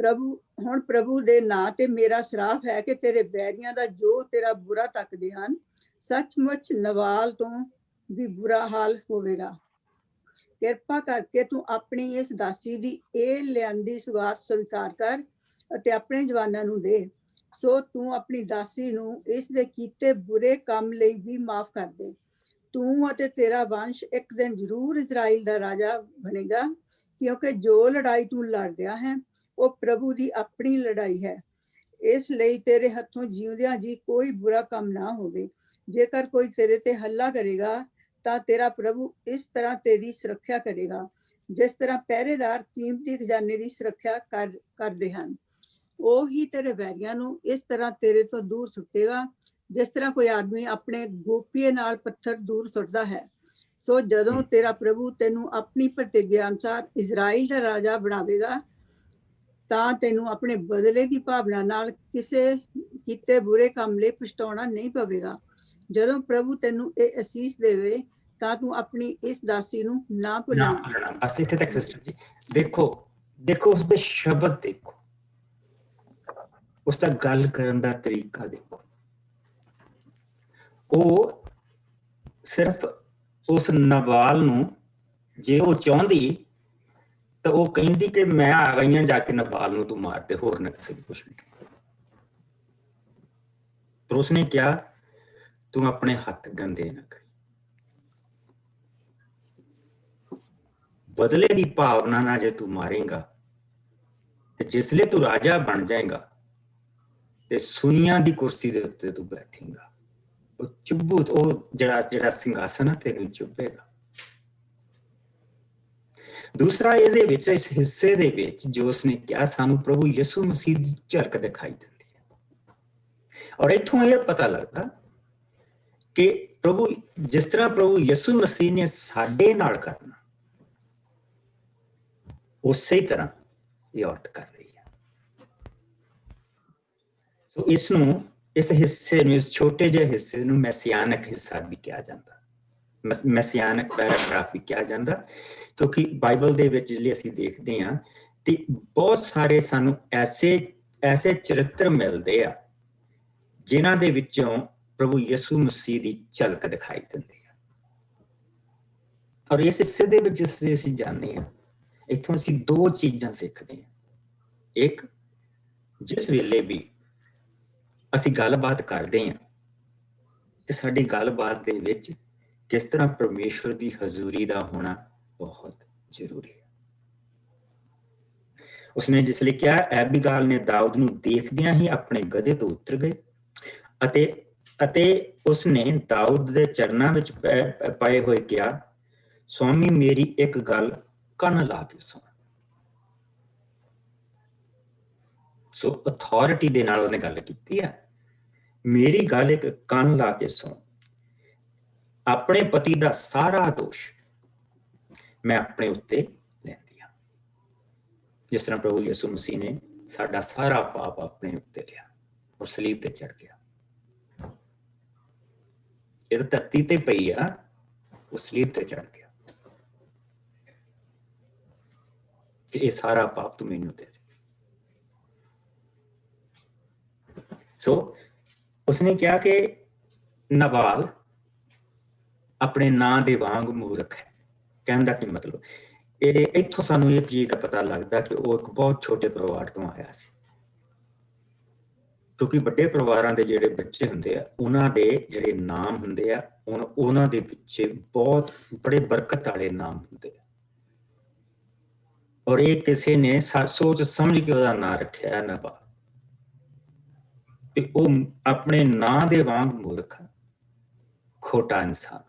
ਹੁਣ ਪ੍ਰਭੂ ਦੇ ਨਾਂ ਤੇ ਮੇਰਾ ਸਰਾਪ ਹੈ ਕਿ ਤੇਰੇ ਵੈਰੀਆਂ ਦਾ ਜੋ ਤੇਰਾ ਬੁਰਾ ਤੱਕਦੇ ਹਨ, ਸੱਚਮੁੱਚ ਨਵਾਲ ਤੋਂ ਵੀ ਬੁਰਾ ਹਾਲ ਹੋਵੇਗਾ। ਕਿਰਪਾ ਕਰਕੇ ਤੂੰ ਆਪਣੀ ਇਸ ਦਾਸੀ ਦੀ ਇਹ ਲਿਆਂਦੀ ਸੁਗਾਤ ਸਵੀਕਾਰ ਕਰ ਅਤੇ ਆਪਣੇ ਜਵਾਨਾਂ ਨੂੰ ਦੇ। ਸੋ ਤੂੰ ਆਪਣੀ ਦਾਸੀ ਨੂੰ ਇਸ ਦੇ ਕੀਤੇ ਬੁਰੇ ਕੰਮ ਲਈ ਵੀ ਮਾਫ ਕਰ ਦੇ। ਤੂੰ ਅਤੇ ਤੇਰਾ ਵੰਸ਼ ਇੱਕ ਦਿਨ ਜ਼ਰੂਰ ਇਜ਼ਰਾਈਲ ਦਾ ਰਾਜਾ ਬਣੇਗਾ, ਕਿਉਂਕਿ ਜੋ ਲੜਾਈ ਤੂੰ ਲੜ ਰਿਹਾ ਹੈ ਉਹ ਪ੍ਰਭੂ ਦੀ ਆਪਣੀ ਲੜਾਈ ਹੈ। ਇਸ ਲਈ ਤੇਰੇ ਹੱਥੋਂ ਜਿਉਂਦਿਆਂ ਜੀ ਕੋਈ ਬੁਰਾ ਕੰਮ ਨਾ ਹੋਵੇ। ਜੇਕਰ ਕੋਈ ਤੇਰੇ ਤੇ ਹੱਲਾ ਕਰੇਗਾ ਤਾਂ ਤੇਰਾ ਪ੍ਰਭੂ ਇਸ ਤਰ੍ਹਾਂ ਤੇਰੀ ਸੁਰੱਖਿਆ ਕਰੇਗਾ, ਜਿਸ ਤਰ੍ਹਾਂ ਪਹਿਰੇਦਾਰ ਕੀਮਤੀ ਖਜ਼ਾਨੇ ਦੀ ਸੁਰੱਖਿਆ ਕਰਦੇ ਹਨ। ਉਹ ਹੀ ਤੇਰੇ ਵੈਰੀਆਂ ਨੂੰ ਇਸ ਤਰ੍ਹਾਂ ਤੇਰੇ ਤੋਂ ਦੂਰ ਸੁੱਟੇਗਾ, ਜਿਸ ਤਰ੍ਹਾਂ ਕੋਈ ਆਦਮੀ ਆਪਣੇ ਗੋਪੀਏ ਨਾਲ ਪੱਥਰ ਦੂਰ ਸੁੱਟਦਾ ਹੈ। ਸੋ ਜਦੋਂ ਤੇਰਾ ਪ੍ਰਭੂ ਤੈਨੂੰ ਆਪਣੀ ਪ੍ਰਤਿਗਿਆ ਅਨੁਸਾਰ ਇਜ਼ਰਾਈਲ ਦਾ ਰਾਜਾ ਬਣਾਵੇਗਾ, ਤਾਂ ਤੈਨੂੰ ਆਪਣੇ ਬਦਲੇ ਦੀ ਭਾਵਨਾ ਨਾਲ ਕਿਸੇ ਕੀਤੇ ਬੁਰੇ ਕੰਮ ਲਈ ਪਛਤਾਉਣਾ ਨਹੀਂ ਪਵੇਗਾ। ਜਦੋਂ ਪ੍ਰਭੂ ਤੈਨੂੰ ਇਹ ਅਸੀਸ ਦੇਵੇ ਤਾਂ ਤੂੰ ਆਪਣੀ ਇਸ ਦਾਸੀ ਨੂੰ ਨਾ ਭੁੱਲਣਾ। ਬਸ ਇੱਥੇ ਤੱਕ ਸਿਸਟਰ ਜੀ। ਦੇਖੋ ਉਸਦੇ ਸ਼ਬਦ ਦੇਖੋ, ਉਸਦਾ ਗੱਲ ਕਰਨ ਦਾ ਤਰੀਕਾ ਦੇਖੋ। ਉਹ ਸਿਰਫ ਉਸ ਨਵਾਲ ਨੂੰ, ਜੇ ਉਹ ਚਾਹੁੰਦੀ ਤਾਂ ਉਹ ਕਹਿੰਦੀ ਕਿ ਮੈਂ ਆ ਗਈਆਂ, ਜਾ ਕੇ ਨਵਾਲ ਨੂੰ ਤੂੰ ਮਾਰ ਦੇ, ਹੋਰ ਨਾ ਕਿਸੇ ਕੁਛ ਵੀ। ਪਰ ਉਸਨੇ ਕਿਹਾ ਤੂੰ ਆਪਣੇ ਹੱਥ ਗੰਦੇ ਨਾ ਕਰੀ। ਬਦਲੇ ਦੀ ਭਾਵਨਾ ਨਾਲ ਜੇ ਤੂੰ ਮਾਰੇਗਾ ਤੇ ਜਿਸਲੇ ਤੂੰ ਰਾਜਾ ਬਣ ਜਾਏਗਾ ਤੇ ਸੂਈਆਂ ਦੀ ਕੁਰਸੀ ਦੇ ਉੱਤੇ ਤੂੰ ਬੈਠੇਗਾ, ਉਹ ਚੁੱਭੂ, ਉਹ ਜਿਹੜਾ ਸਿੰਘਾਸਨ ਤੈਨੂੰ ਚੁੱਭੇਗਾ। ਦੂਸਰਾ ਇਹਦੇ ਵਿੱਚ, ਇਸ ਹਿੱਸੇ ਦੇ ਵਿੱਚ ਜੋ ਉਸਨੇ ਕਿਹਾ, ਸਾਨੂੰ ਪ੍ਰਭੂ ਯਿਸੂ ਮਸੀਹ ਦੀ ਝਲਕ ਦਿਖਾਈ ਦਿੰਦੀ ਹੈ। ਔਰ ਇੱਥੋਂ ਇਹ ਪਤਾ ਲੱਗਦਾ ਕਿ ਜਿਸ ਤਰ੍ਹਾਂ ਪ੍ਰਭੂ ਯਿਸੂ ਮਸੀਹ ਨੇ ਸਾਡੇ ਨਾਲ ਕਰਨਾ, ਉਸੇ ਤਰ੍ਹਾਂ ਇਹ ਔਰਤ ਕਰ ਰਹੀ ਹੈ। ਸੋ ਇਸ ਹਿੱਸੇ ਨੂੰ, ਇਸ ਛੋਟੇ ਜਿਹੇ ਹਿੱਸੇ ਨੂੰ ਮੈਸੀਆਨਕ ਹਿੱਸਾ ਵੀ ਕਿਹਾ ਜਾਂਦਾ, ਮੈਸੀਆਨਕ ਪੈਰਾਗ੍ਰਾਫ ਵੀ ਕਿਹਾ ਜਾਂਦਾ, ਕਿਉਂਕਿ ਬਾਈਬਲ ਦੇ ਵਿੱਚ ਜਿਹੜੇ ਅਸੀਂ ਦੇਖਦੇ ਹਾਂ ਤੇ ਬਹੁਤ ਸਾਰੇ ਸਾਨੂੰ ਐਸੇ ਚਰਿੱਤਰ ਮਿਲਦੇ ਆ ਜਿਨ੍ਹਾਂ ਦੇ ਵਿੱਚੋਂ ਪ੍ਰਭੂ ਯਿਸੂ ਮਸੀਹ ਦੀ ਝਲਕ ਦਿਖਾਈ ਦਿੰਦੀ ਹੈ। ਔਰ ਇਸ ਹਿੱਸੇ ਦੇ ਵਿੱਚ ਜਿਸ ਦੇ ਅਸੀਂ ਜਾਣਦੇ ਹਾਂ, ਇੱਥੋਂ ਅਸੀਂ ਦੋ ਚੀਜ਼ਾਂ ਸਿੱਖਦੇ ਹਾਂ। ਇੱਕ, ਜਿਸ ਵੇਲੇ ਵੀ ਅਸੀਂ ਗੱਲਬਾਤ ਕਰਦੇ ਹਾਂ ਤੇ ਸਾਡੀ ਗੱਲਬਾਤ ਦੇ ਵਿੱਚ ਕਿਸ ਤਰ੍ਹਾਂ ਪਰਮੇਸ਼ਵਰ ਦੀ ਹਜ਼ੂਰੀ ਦਾ ਹੋਣਾ ਬਹੁਤ ਜ਼ਰੂਰੀ ਹੈ। ਉਸਨੇ ਜਿਸ ਲਈ ਕਿਹਾ, ਐਬੀਗਾਲ ਨੇ ਦਾਊਦ ਨੂੰ ਦੇਖਦਿਆਂ ਹੀ ਆਪਣੇ ਗਧੇ ਤੋਂ ਉਤਰ ਗਏ ਅਤੇ ਉਸਨੇ ਦਾਊਦ ਦੇ ਚਰਨਾਂ ਵਿੱਚ ਪਏ ਹੋਏ ਕਿਹਾ, ਸਵਾਮੀ ਮੇਰੀ ਇੱਕ ਗੱਲ ਕੰਨ ਲਾ ਕੇ ਸੁਣ। ਸੋ ਅਥਾਰਟੀ ਦੇ ਨਾਲ ਉਹਨੇ ਗੱਲ ਕੀਤੀ ਹੈ, ਮੇਰੀ ਗੱਲ ਇੱਕ ਕੰਨ ਲਾ ਕੇ ਸੁਣ। ਆਪਣੇ ਪਤੀ ਦਾ ਸਾਰਾ ਦੋਸ਼ ਮੈਂ ਆਪਣੇ ਉੱਤੇ ਲੈਂਦੀ ਹਾਂ, ਜਿਸ ਤਰ੍ਹਾਂ ਪ੍ਰਭੂ ਯਿਸੂ ਮਸੀਹ ਨੇ ਸਾਡਾ ਸਾਰਾ ਪਾਪ ਆਪਣੇ ਉੱਤੇ ਲਿਆ ਔਰ ਸਲੀਬ ਤੇ ਚੜ ਗਿਆ। ਇਹ ਧਰਤੀ ਤੇ ਪਈ ਆ, ਉਹ ਸਲੀਬ ਤੇ ਚੜ ਗਿਆ ਕਿ ਇਹ ਸਾਰਾ ਪਾਪ ਤੂੰ ਮੈਨੂੰ ਦੇ ਦੇ। ਸੋ ਉਸਨੇ ਕਿਹਾ ਕਿ ਨਵਾਲ ਆਪਣੇ ਨਾਂ ਦੇ ਵਾਂਗ ਮੂਰਖ ਹੈ। ਕਹਿਣ ਦਾ ਕੀ ਮਤਲਬ, ਇਹ ਇੱਥੋਂ ਸਾਨੂੰ ਇਹ ਚੀਜ਼ ਦਾ ਪਤਾ ਲੱਗਦਾ ਕਿ ਉਹ ਇੱਕ ਬਹੁਤ ਛੋਟੇ ਪਰਿਵਾਰ ਤੋਂ ਆਇਆ ਸੀ। ਕਿਉਂਕਿ ਵੱਡੇ ਪਰਿਵਾਰਾਂ ਦੇ ਜਿਹੜੇ ਬੱਚੇ ਹੁੰਦੇ ਆ, ਉਹਨਾਂ ਦੇ ਜਿਹੜੇ ਨਾਮ ਹੁੰਦੇ ਆ, ਉਹਨਾਂ ਦੇ ਪਿੱਛੇ ਬਹੁਤ ਬੜੇ ਬਰਕਤ ਵਾਲੇ ਨਾਮ ਹੁੰਦੇ ਆ। ਔਰ ਇਹ ਕਿਸੇ ਨੇ ਸੋਚ ਸਮਝ ਕੇ ਉਹਦਾ ਨਾਂ ਰੱਖਿਆ ਨਬਾਲ, ਤੇ ਉਹ ਆਪਣੇ ਨਾਂ ਦੇ ਵਾਂਗ ਮੂਰਖ, ਖੋਟਾ ਇਨਸਾਨ।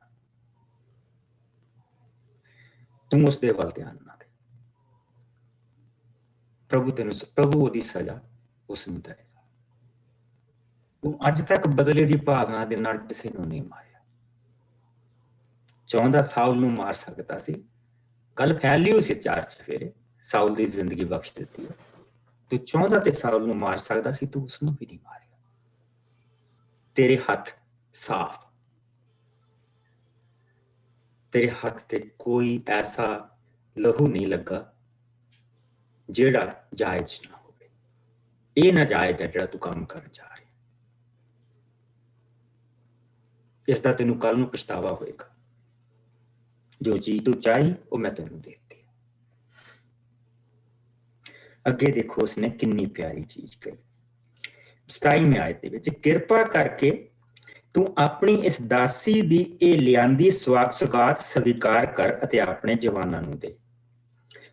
ਤੂੰ ਉਸਦੇ ਵੱਲ ਧਿਆਨ ਨਾ ਦੇ, ਪ੍ਰਭੂ ਉਹਦੀ ਸਜ਼ਾ ਉਸਨੂੰ ਦੇਵੇਗਾ। ਉਹ ਅੱਜ ਤੱਕ ਬਦਲੇ ਦੀ ਭਾਵਨਾ ਦੇ ਨਾਲ ਕਿਸੇ ਨੂੰ ਨਹੀਂ ਮਾਰਿਆ। ਚਾਹੁੰਦਾ ਸਾਊਲ ਨੂੰ ਮਾਰ ਸਕਦਾ ਸੀ, ਗੱਲ ਫੈਲੀ ਹੋਈ ਸੀ ਚਾਰ ਚਫੇਰੇ, ਸਾਊਲ ਦੀ ਜ਼ਿੰਦਗੀ ਬਖਸ਼ ਦਿੱਤੀ ਹੈ। ਤੂੰ ਚਾਹੁੰਦਾ ਤੇ ਸਾਊਲ ਨੂੰ ਮਾਰ ਸਕਦਾ ਸੀ, ਤੂੰ ਉਸਨੂੰ ਵੀ ਨਹੀਂ ਮਾਰਿਆ। ਤੇਰੇ ਹੱਥ ਸਾਫ਼, ਤੇਰੇ ਹੱਥ ਤੇ ਕੋਈ ਐਸਾ ਲਹੂ ਨਹੀਂ ਲੱਗਾ ਜਿਹੜਾ ਜਾਇਜ਼ ਨਾ ਹੋਵੇ। ਇਹ ਨਾਜਾਇਜ਼ ਹੈ ਜਿਹੜਾ ਤੂੰ ਕੰਮ ਕਰਨ ਜਾ ਰਿਹਾ। ਇਸ ਦਾ ਤੈਨੂੰ ਕੱਲ ਨੂੰ ਪਛਤਾਵਾ ਹੋਏਗਾ। ਜੋ ਚੀਜ਼ ਤੂੰ ਚਾਹੀ ਉਹ ਮੈਂ ਤੈਨੂੰ ਦੇ ਦਿੱਤੀ। ਅੱਗੇ ਦੇਖੋ ਉਸਨੇ ਕਿੰਨੀ ਪਿਆਰੀ ਚੀਜ਼ ਕਹੀ। 27ਵੀਂ ਆਇਤ ਦੇ ਵਿੱਚ, ਕਿਰਪਾ ਕਰਕੇ ਤੂੰ ਆਪਣੀ ਇਸ ਦਾਸੀ ਦੀ ਇਹ ਲਿਆਂਦੀ ਸੁਗਾਤ ਸਵੀਕਾਰ ਕਰ ਅਤੇ ਆਪਣੇ ਜਵਾਨਾਂ ਨੂੰ ਦੇ।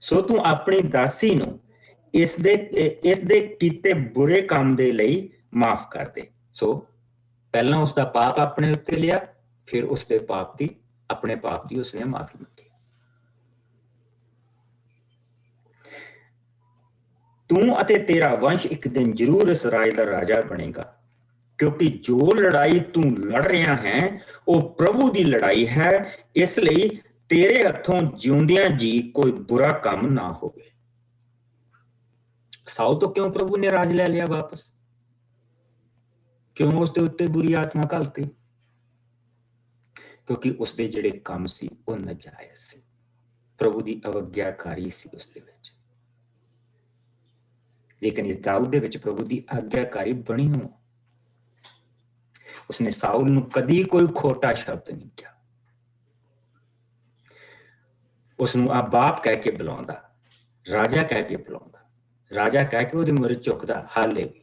ਸੋ ਤੂੰ ਆਪਣੀ ਦਾਸੀ ਨੂੰ ਇਸ ਦੇ ਕੀਤੇ ਬੁਰੇ ਕੰਮ ਦੇ ਲਈ ਮਾਫ ਕਰ ਦੇ। ਸੋ ਪਹਿਲਾਂ ਉਸਦਾ ਪਾਪ ਆਪਣੇ ਉੱਤੇ ਲਿਆ, ਫਿਰ ਉਸਦੇ ਆਪਣੇ ਪਾਪ ਦੀ ਉਸਨੇ ਮਾਫੀ ਮੰਗੀ। ਤੂੰ ਅਤੇ ਤੇਰਾ ਵੰਸ਼ ਇੱਕ ਦਿਨ ਜ਼ਰੂਰ ਇਸਰਾਇਲ ਦਾ ਰਾਜਾ ਬਣੇਗਾ, ਕਿਉਂਕਿ ਜੋ ਲੜਾਈ ਤੂੰ ਲੜ ਰਿਹਾ ਹੈ ਉਹ ਪ੍ਰਭੂ ਦੀ ਲੜਾਈ ਹੈ। ਇਸ ਲਈ ਤੇਰੇ ਹੱਥੋਂ ਜਿਉਂਦਿਆਂ ਜੀ ਕੋਈ ਬੁਰਾ ਕੰਮ ਨਾ ਹੋਵੇ। ਸਾਊਲ ਤੋਂ ਕਿਉਂ ਪ੍ਰਭੂ ਨੇ ਰਾਜ ਲੈ ਲਿਆ ਵਾਪਸ? ਕਿਉਂ ਉਸਦੇ ਉੱਤੇ ਬੁਰੀ ਆਤਮਾ ਘਾਲਤੀ? ਕਿਉਂਕਿ ਉਸਦੇ ਜਿਹੜੇ ਕੰਮ ਸੀ ਉਹ ਨਾਜਾਇਜ਼ ਸੀ, ਪ੍ਰਭੂ ਦੀ ਅਵਗਿਆਕਾਰੀ ਸੀ ਉਸਦੇ ਵਿੱਚ। ਲੇਕਿਨ ਇਸ ਦਾਊਦ ਦੇ ਵਿੱਚ ਪ੍ਰਭੂ ਦੀ ਆਗਿਆਕਾਰੀ ਬਣੀ ਹੋ। ਉਸਨੇ ਸਾਊਲ ਨੂੰ ਕਦੀ ਕੋਈ ਖੋਟਾ ਸ਼ਬਦ ਨਹੀਂ ਕਿਹਾ। ਉਸਨੂੰ ਆ ਬਾਪ ਕਹਿ ਕੇ ਬੁਲਾਉਂਦਾ, ਰਾਜਾ ਕਹਿ ਕੇ ਬੁਲਾਉਂਦਾ, ਰਾਜਾ ਕਹਿ ਕੇ ਉਹਦੇ ਮੂਹਰੇ ਝੁਕਦਾ। ਹਾਲੇ ਵੀ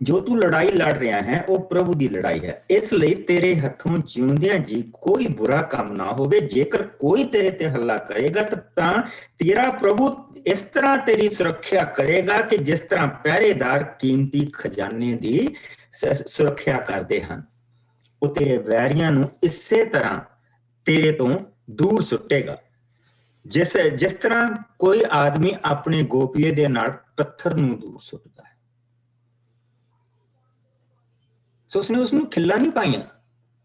ਜੋ ਤੂੰ ਲੜਾਈ ਲੜ ਰਿਹਾ ਹੈ ਉਹ ਪ੍ਰਭੂ ਦੀ ਲੜਾਈ ਹੈ। ਇਸ ਲਈ ਤੇਰੇ ਹੱਥੋਂ ਜਿਉਂਦਿਆਂ ਜੀ ਕੋਈ ਬੁਰਾ ਕੰਮ ਨਾ ਹੋਵੇ। ਜੇਕਰ ਕੋਈ ਤੇਰੇ ਤੇ ਹੱਲਾ ਕਰੇਗਾ ਤਾਂ ਤੇਰਾ ਪ੍ਰਭੂ ਇਸ ਤਰ੍ਹਾਂ ਤੇਰੀ ਸੁਰੱਖਿਆ ਕਰੇਗਾ ਕਿ ਜਿਸ ਤਰ੍ਹਾਂ ਪਹਿਰੇਦਾਰ ਕੀਮਤੀ ਖਜ਼ਾਨੇ ਦੀ ਸੁਰੱਖਿਆ ਕਰਦੇ ਹਨ। ਉਹ ਤੇਰੇ ਵੈਰੀਆਂ ਨੂੰ ਇਸੇ ਤਰ੍ਹਾਂ ਤੇਰੇ ਤੋਂ ਦੂਰ ਸੁੱਟੇਗਾ, ਜਿਸ ਤਰ੍ਹਾਂ ਕੋਈ ਆਦਮੀ ਆਪਣੇ ਗੋਪੀਏ ਦੇ ਨਾਲ ਪੱਥਰ ਨੂੰ ਦੂਰ ਸੁੱਟਦਾ ਹੈ। ਸੋ ਉਸਨੇ ਉਸਨੂੰ ਖਿੱਲਾ ਨਹੀਂ ਪਾਈਆਂ,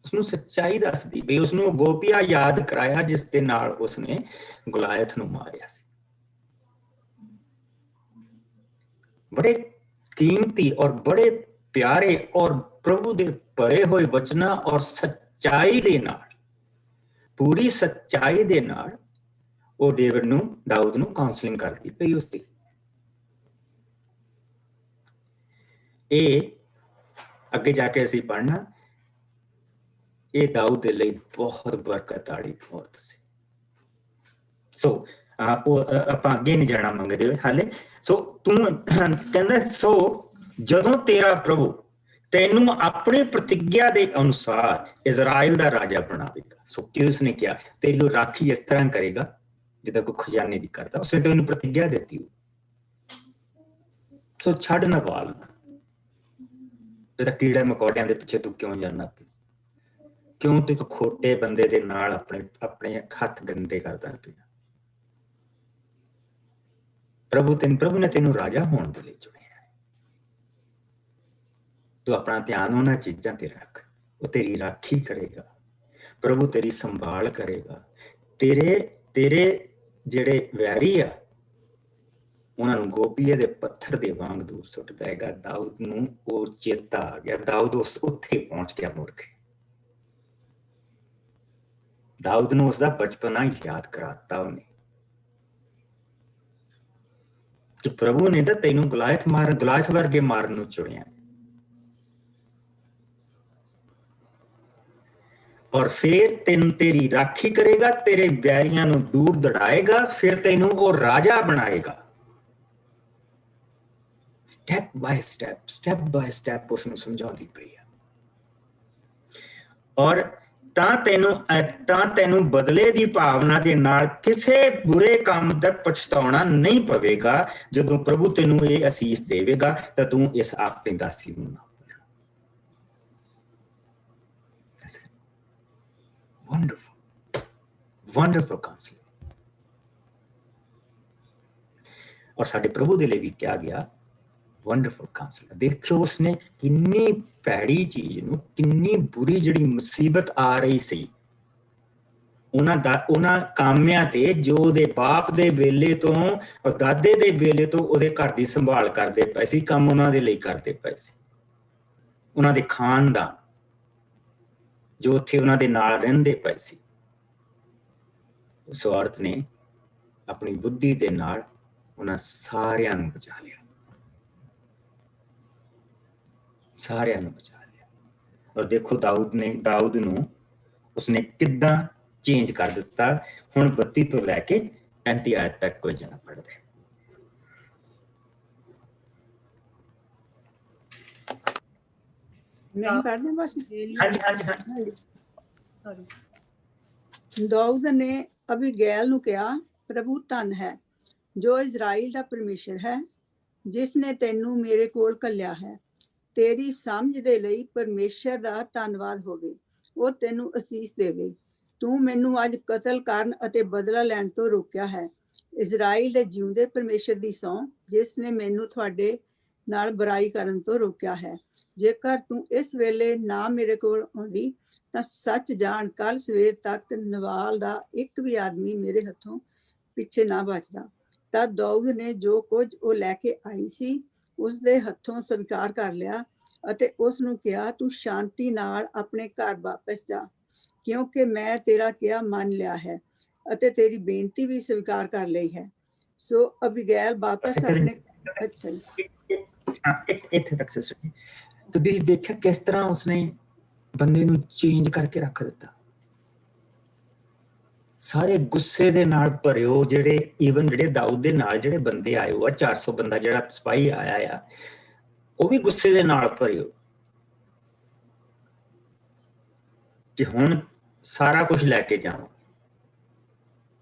ਉਸਨੂੰ ਸੱਚਾਈ ਦੱਸਦੀ ਬਈ ਉਸਨੂੰ ਗੋਪੀਆ ਯਾਦ ਕਰਾਇਆ ਜਿਸ ਦੇ ਨਾਲ ਉਸਨੇ ਗੁਲਾਇਥ ਨੂੰ ਮਾਰਿਆ ਸੀ। ਬੜੇ ਕੀਮਤੀ ਔਰ ਬੜੇ ਪਿਆਰੇ ਔਰ ਪ੍ਰਭੂ ਦੇ ਭਰੇ ਹੋਏ ਵਚਨਾਂ ਔਰ ਸੱਚਾਈ ਦੇ ਨਾਲ, ਪੂਰੀ ਸੱਚਾਈ ਦੇ ਨਾਲ ਉਹ ਦਾਊਦ ਨੂੰ ਕਾਉਂਸਲਿੰਗ ਕਰਦੀ ਪਈ ਉਸਦੀ। ਇਹ ਅੱਗੇ ਜਾ ਕੇ ਅਸੀਂ ਪੜ੍ਹਨਾ, ਇਹ ਦਾਊਦ ਦੇ ਲਈ ਬਹੁਤ ਬਰਕਤ ਵਾਲੀ ਔਰਤ ਸੀ। ਸੋ ਆਪਾਂ ਅੱਗੇ ਨਹੀਂ ਜਾਣਾ ਮੰਗਦੇ ਹੋਏ ਹਾਲੇ। ਸੋ ਤੂੰ ਕਹਿੰਦਾ, ਸੋ ਜਦੋਂ ਤੇਰਾ ਪ੍ਰਭੂ ਤੈਨੂੰ ਆਪਣੀ ਪ੍ਰਤਿਗਿਆ ਦੇ ਅਨੁਸਾਰ ਇਜ਼ਰਾਈਲ ਦਾ ਰਾਜਾ ਬਣਾਵੇਗਾ। ਸੋ ਕਿ ਉਸਨੇ ਕਿਹਾ ਤੇਰੀ ਉਹ ਰਾਖੀ ਇਸ ਤਰ੍ਹਾਂ ਕਰੇਗਾ ਜਿੱਦਾਂ ਕੋਈ ਖਜ਼ਾਨੇ ਦੀ ਕਰਦਾ। ਉਸਨੇ ਤੈਨੂੰ ਪ੍ਰਤਿਗਿਆ ਦਿੱਤੀ। ਸੋ ਛੱਡ ਨਾ ਵਾਲ, ਕੀੜੇ ਮਕੌੜਿਆਂ ਦੇ ਪਿੱਛੇ ਤੂੰ ਕਿਉਂ ਜਾਂਦਾ ਪਿਆ? ਕਿਉਂ ਤੂੰ ਇੱਕ ਖੋਟੇ ਬੰਦੇ ਦੇ ਨਾਲ ਆਪਣੇ ਹੱਥ ਗੰਦੇ ਕਰਦਾ ਪਿਆ? ਪ੍ਰਭੂ ਨੇ ਤੈਨੂੰ ਰਾਜਾ ਹੋਣ ਦੇ ਲਈ ਚੁਣਿਆ ਹੈ। ਤੂੰ ਆਪਣਾ ਧਿਆਨ ਉਹਨਾਂ ਚੀਜ਼ਾਂ ਤੇ ਰੱਖ, ਉਹ ਤੇਰੀ ਰਾਖੀ ਕਰੇਗਾ, ਪ੍ਰਭੂ ਤੇਰੀ ਸੰਭਾਲ ਕਰੇਗਾ। ਤੇਰੇ ਜਿਹੜੇ ਵੈਰੀ ਆ ਉਹਨਾਂ ਨੂੰ ਗੋਪੀਏ ਦੇ ਪੱਥਰ ਦੇ ਵਾਂਗ ਦੂਰ ਸੁੱਟ ਦੇਗਾ। ਦਾਊਦ ਨੂੰ ਉਹ ਚੇਤਾ ਆ ਗਿਆ, ਦਾਊਦ ਉੱਥੇ ਪਹੁੰਚ ਗਿਆ ਮੁੜ ਕੇ। ਦਾਊਦ ਨੂੰ ਉਸਦਾ ਬਚਪਨਾ ਯਾਦ ਕਰਾਤਾ ਉਹਨੇ ਕਿ ਪ੍ਰਭੂ ਨੇ ਤਾਂ ਤੈਨੂੰ ਗੁਲਾਇਥ ਵਰਗੇ ਮਾਰਨ ਨੂੰ ਚੁਣਿਆ। और फिर तेन तेरी राखी करेगा, तेरे बैरियां नूं दूर दड़ाएगा, फिर तेनू वो राजा बनाएगा। स्टेप बाय स्टेप उसनूं समझाउंदी पई है। और ਤਾਂ ਤੈਨੂੰ ਬਦਲੇ ਦੀ ਭਾਵਨਾ ਦੇ ਨਾਲ ਕਿਸੇ ਬੁਰੇ ਕੰਮ ਦਾ ਪਛਤਾਉਣਾ ਨਹੀਂ ਪਵੇਗਾ। ਜਦੋਂ ਪ੍ਰਭੂ ਤੈਨੂੰ ਇਹ ਅਸੀਸ ਦੇਵੇਗਾ ਤਾਂ ਤੂੰ ਇਸ ਆਪਣੀ ਦਾਸੀ ਨੂੰ ਨਾ ਭੁੱਲਣਾ। Wonderful counselling. ਔਰ ਸਾਡੇ ਪ੍ਰਭੂ ਦੇ ਲਈ ਵੀ ਕਿਹਾ ਗਿਆ ਵੰਡਰਫੁਲ ਕਾਉਂਸਲਰ। ਦੇਖੋ ਉਸਨੇ ਕਿੰਨੀ ਭੈੜੀ ਚੀਜ਼ ਨੂੰ, ਕਿੰਨੀ ਬੁਰੀ ਜਿਹੜੀ ਮੁਸੀਬਤ ਆ ਰਹੀ ਸੀ ਉਹਨਾਂ ਕਾਮਿਆਂ ਤੇ, ਜੋ ਉਹਦੇ ਬਾਪ ਦੇ ਵੇਲੇ ਤੋਂ ਔਰ ਦਾਦੇ ਦੇ ਵੇਲੇ ਤੋਂ ਉਹਦੇ ਘਰ ਦੀ ਸੰਭਾਲ ਕਰਦੇ ਪਏ ਸੀ, ਕੰਮ ਉਹਨਾਂ ਦੇ ਲਈ ਕਰਦੇ ਪਏ ਸੀ। ਉਹਨਾਂ ਦੇ ਖਾਨਦਾਨ ਜੋ ਉੱਥੇ ਉਹਨਾਂ ਦੇ ਨਾਲ ਰਹਿੰਦੇ ਪਏ ਸੀ, ਉਸ ਔਰਤ ਨੇ ਆਪਣੀ ਬੁੱਧੀ ਦੇ ਨਾਲ ਉਹਨਾਂ ਸਾਰਿਆਂ ਨੂੰ ਬਚਾ ਲਿਆ, ਸਾਰਿਆਂ ਨੂੰ ਬਚਾ ਲਿਆ। ਔਰ ਦੇਖੋ ਦਾਊਦ ਨੂੰ ਉਸਨੇ ਕਿੱਦਾਂ ਚੇਂਜ ਕਰ ਦਿੱਤਾ। ਹੁਣ 32 ਤੋਂ ਲੈ ਕੇ 35 ਆਇਤ ਤੱਕ ਕੋਈ ਜਣਾ ਪੜ੍ਹਦੇ। ਨਹੀਂ ਪੜ੍ਹਦੇ ਬਸ। ਹਾਂਜੀ। ਦਾਊਦ ਨੇ ਅਬੀਗੈਲ ਨੂੰ ਕਿਹਾ, ਪ੍ਰਭੂ ਧੰਨ ਹੈ ਜੋ ਇਜ਼ਰਾਈਲ ਦਾ ਪਰਮੇਸ਼ਰ ਹੈ, ਜਿਸ ਨੇ ਤੈਨੂੰ ਮੇਰੇ ਕੋਲ ਘੱਲਿਆ ਹੈ। ਤੇਰੀ ਸਮਝ ਦੇ ਲਈ ਪਰਮੇਸ਼ਰ ਦਾ ਧੰਨਵਾਦ ਹੋਵੇ, ਉਹ ਤੈਨੂੰ ਅਸੀਸ ਦੇਵੇ। ਤੂੰ ਮੈਨੂੰ ਅੱਜ ਕਤਲ ਕਰਨ ਅਤੇ ਬਦਲਾ ਲੈਣ ਤੋਂ ਰੋਕਿਆ ਹੈ। ਇਜ਼ਰਾਈਲ ਦੇ ਜਿਉਂਦੇ ਪਰਮੇਸ਼ਰ ਦੀ ਸਹੁੰ, ਜਿਸ ਨੇ ਮੈਨੂੰ ਤੁਹਾਡੇ ਨਾਲ ਬੁਰਾਈ ਕਰਨ ਤੋਂ ਰੋਕਿਆ ਹੈ। ਜੇਕਰ ਤੂੰ ਇਸ ਵੇਲੇ ਨਾ ਮੇਰੇ ਕੋਲ ਆਉਂਦੀ ਤਾਂ ਸੱਚ ਜਾਣ ਕੱਲ ਸਵੇਰ ਤੱਕ ਨਵਾਲ ਦਾ ਇੱਕ ਵੀ ਆਦਮੀ ਮੇਰੇ ਹੱਥੋਂ ਪਿੱਛੇ ਨਾ ਬਚਦਾ। ਤਾਂ ਦਾਊਦ ਨੇ ਜੋ ਕੁਝ ਉਹ ਲੈ ਕੇ ਆਈ ਸੀ ਉਸ ਦੇ ਹੱਥੋਂ ਸਵੀਕਾਰ ਕਰ ਲਿਆ ਅਤੇ ਉਸ ਨੂੰ ਕਿਹਾ, ਤੂੰ ਸ਼ਾਂਤੀ ਨਾਲ ਆਪਣੇ ਘਰ ਵਾਪਸ ਜਾ, ਕਿਉਂਕਿ ਮੈਂ ਤੇਰਾ ਕਿਹਾ ਮੰਨ ਲਿਆ ਹੈ ਅਤੇ ਤੇਰੀ ਬੇਨਤੀ ਵੀ ਸਵੀਕਾਰ ਕਰ ਲਈ ਹੈ। ਸੋ ਅਬੀਗੈਲ ਵਾਪਸ ਆਪਣੇ ਅੱਛਾ ਜੀ ਇੱਥੇ ਤੱਕ ਸਿਸਟਰ। ਤੁਸੀਂ ਦੇਖਿਆ ਕਿਸ ਤਰ੍ਹਾਂ ਉਸਨੇ ਬੰਦੇ ਨੂੰ ਚੇਂਜ ਕਰਕੇ ਰੱਖ ਦਿੱਤਾ। ਸਾਰੇ ਗੁੱਸੇ ਦੇ ਨਾਲ ਭਰਿਓ, ਜਿਹੜੇ ਦਾਊਦ ਦੇ ਨਾਲ ਜਿਹੜੇ ਬੰਦੇ ਆਏ ਹੋ ਆ, 400 ਬੰਦਾ ਜਿਹੜਾ ਸਿਪਾਹੀ ਆਇਆ ਆ, ਉਹ ਵੀ ਗੁੱਸੇ ਦੇ ਨਾਲ ਭਰਿਓ ਕਿ ਹੁਣ ਸਾਰਾ ਕੁਝ ਲੈ ਕੇ ਜਾਵਾਂ।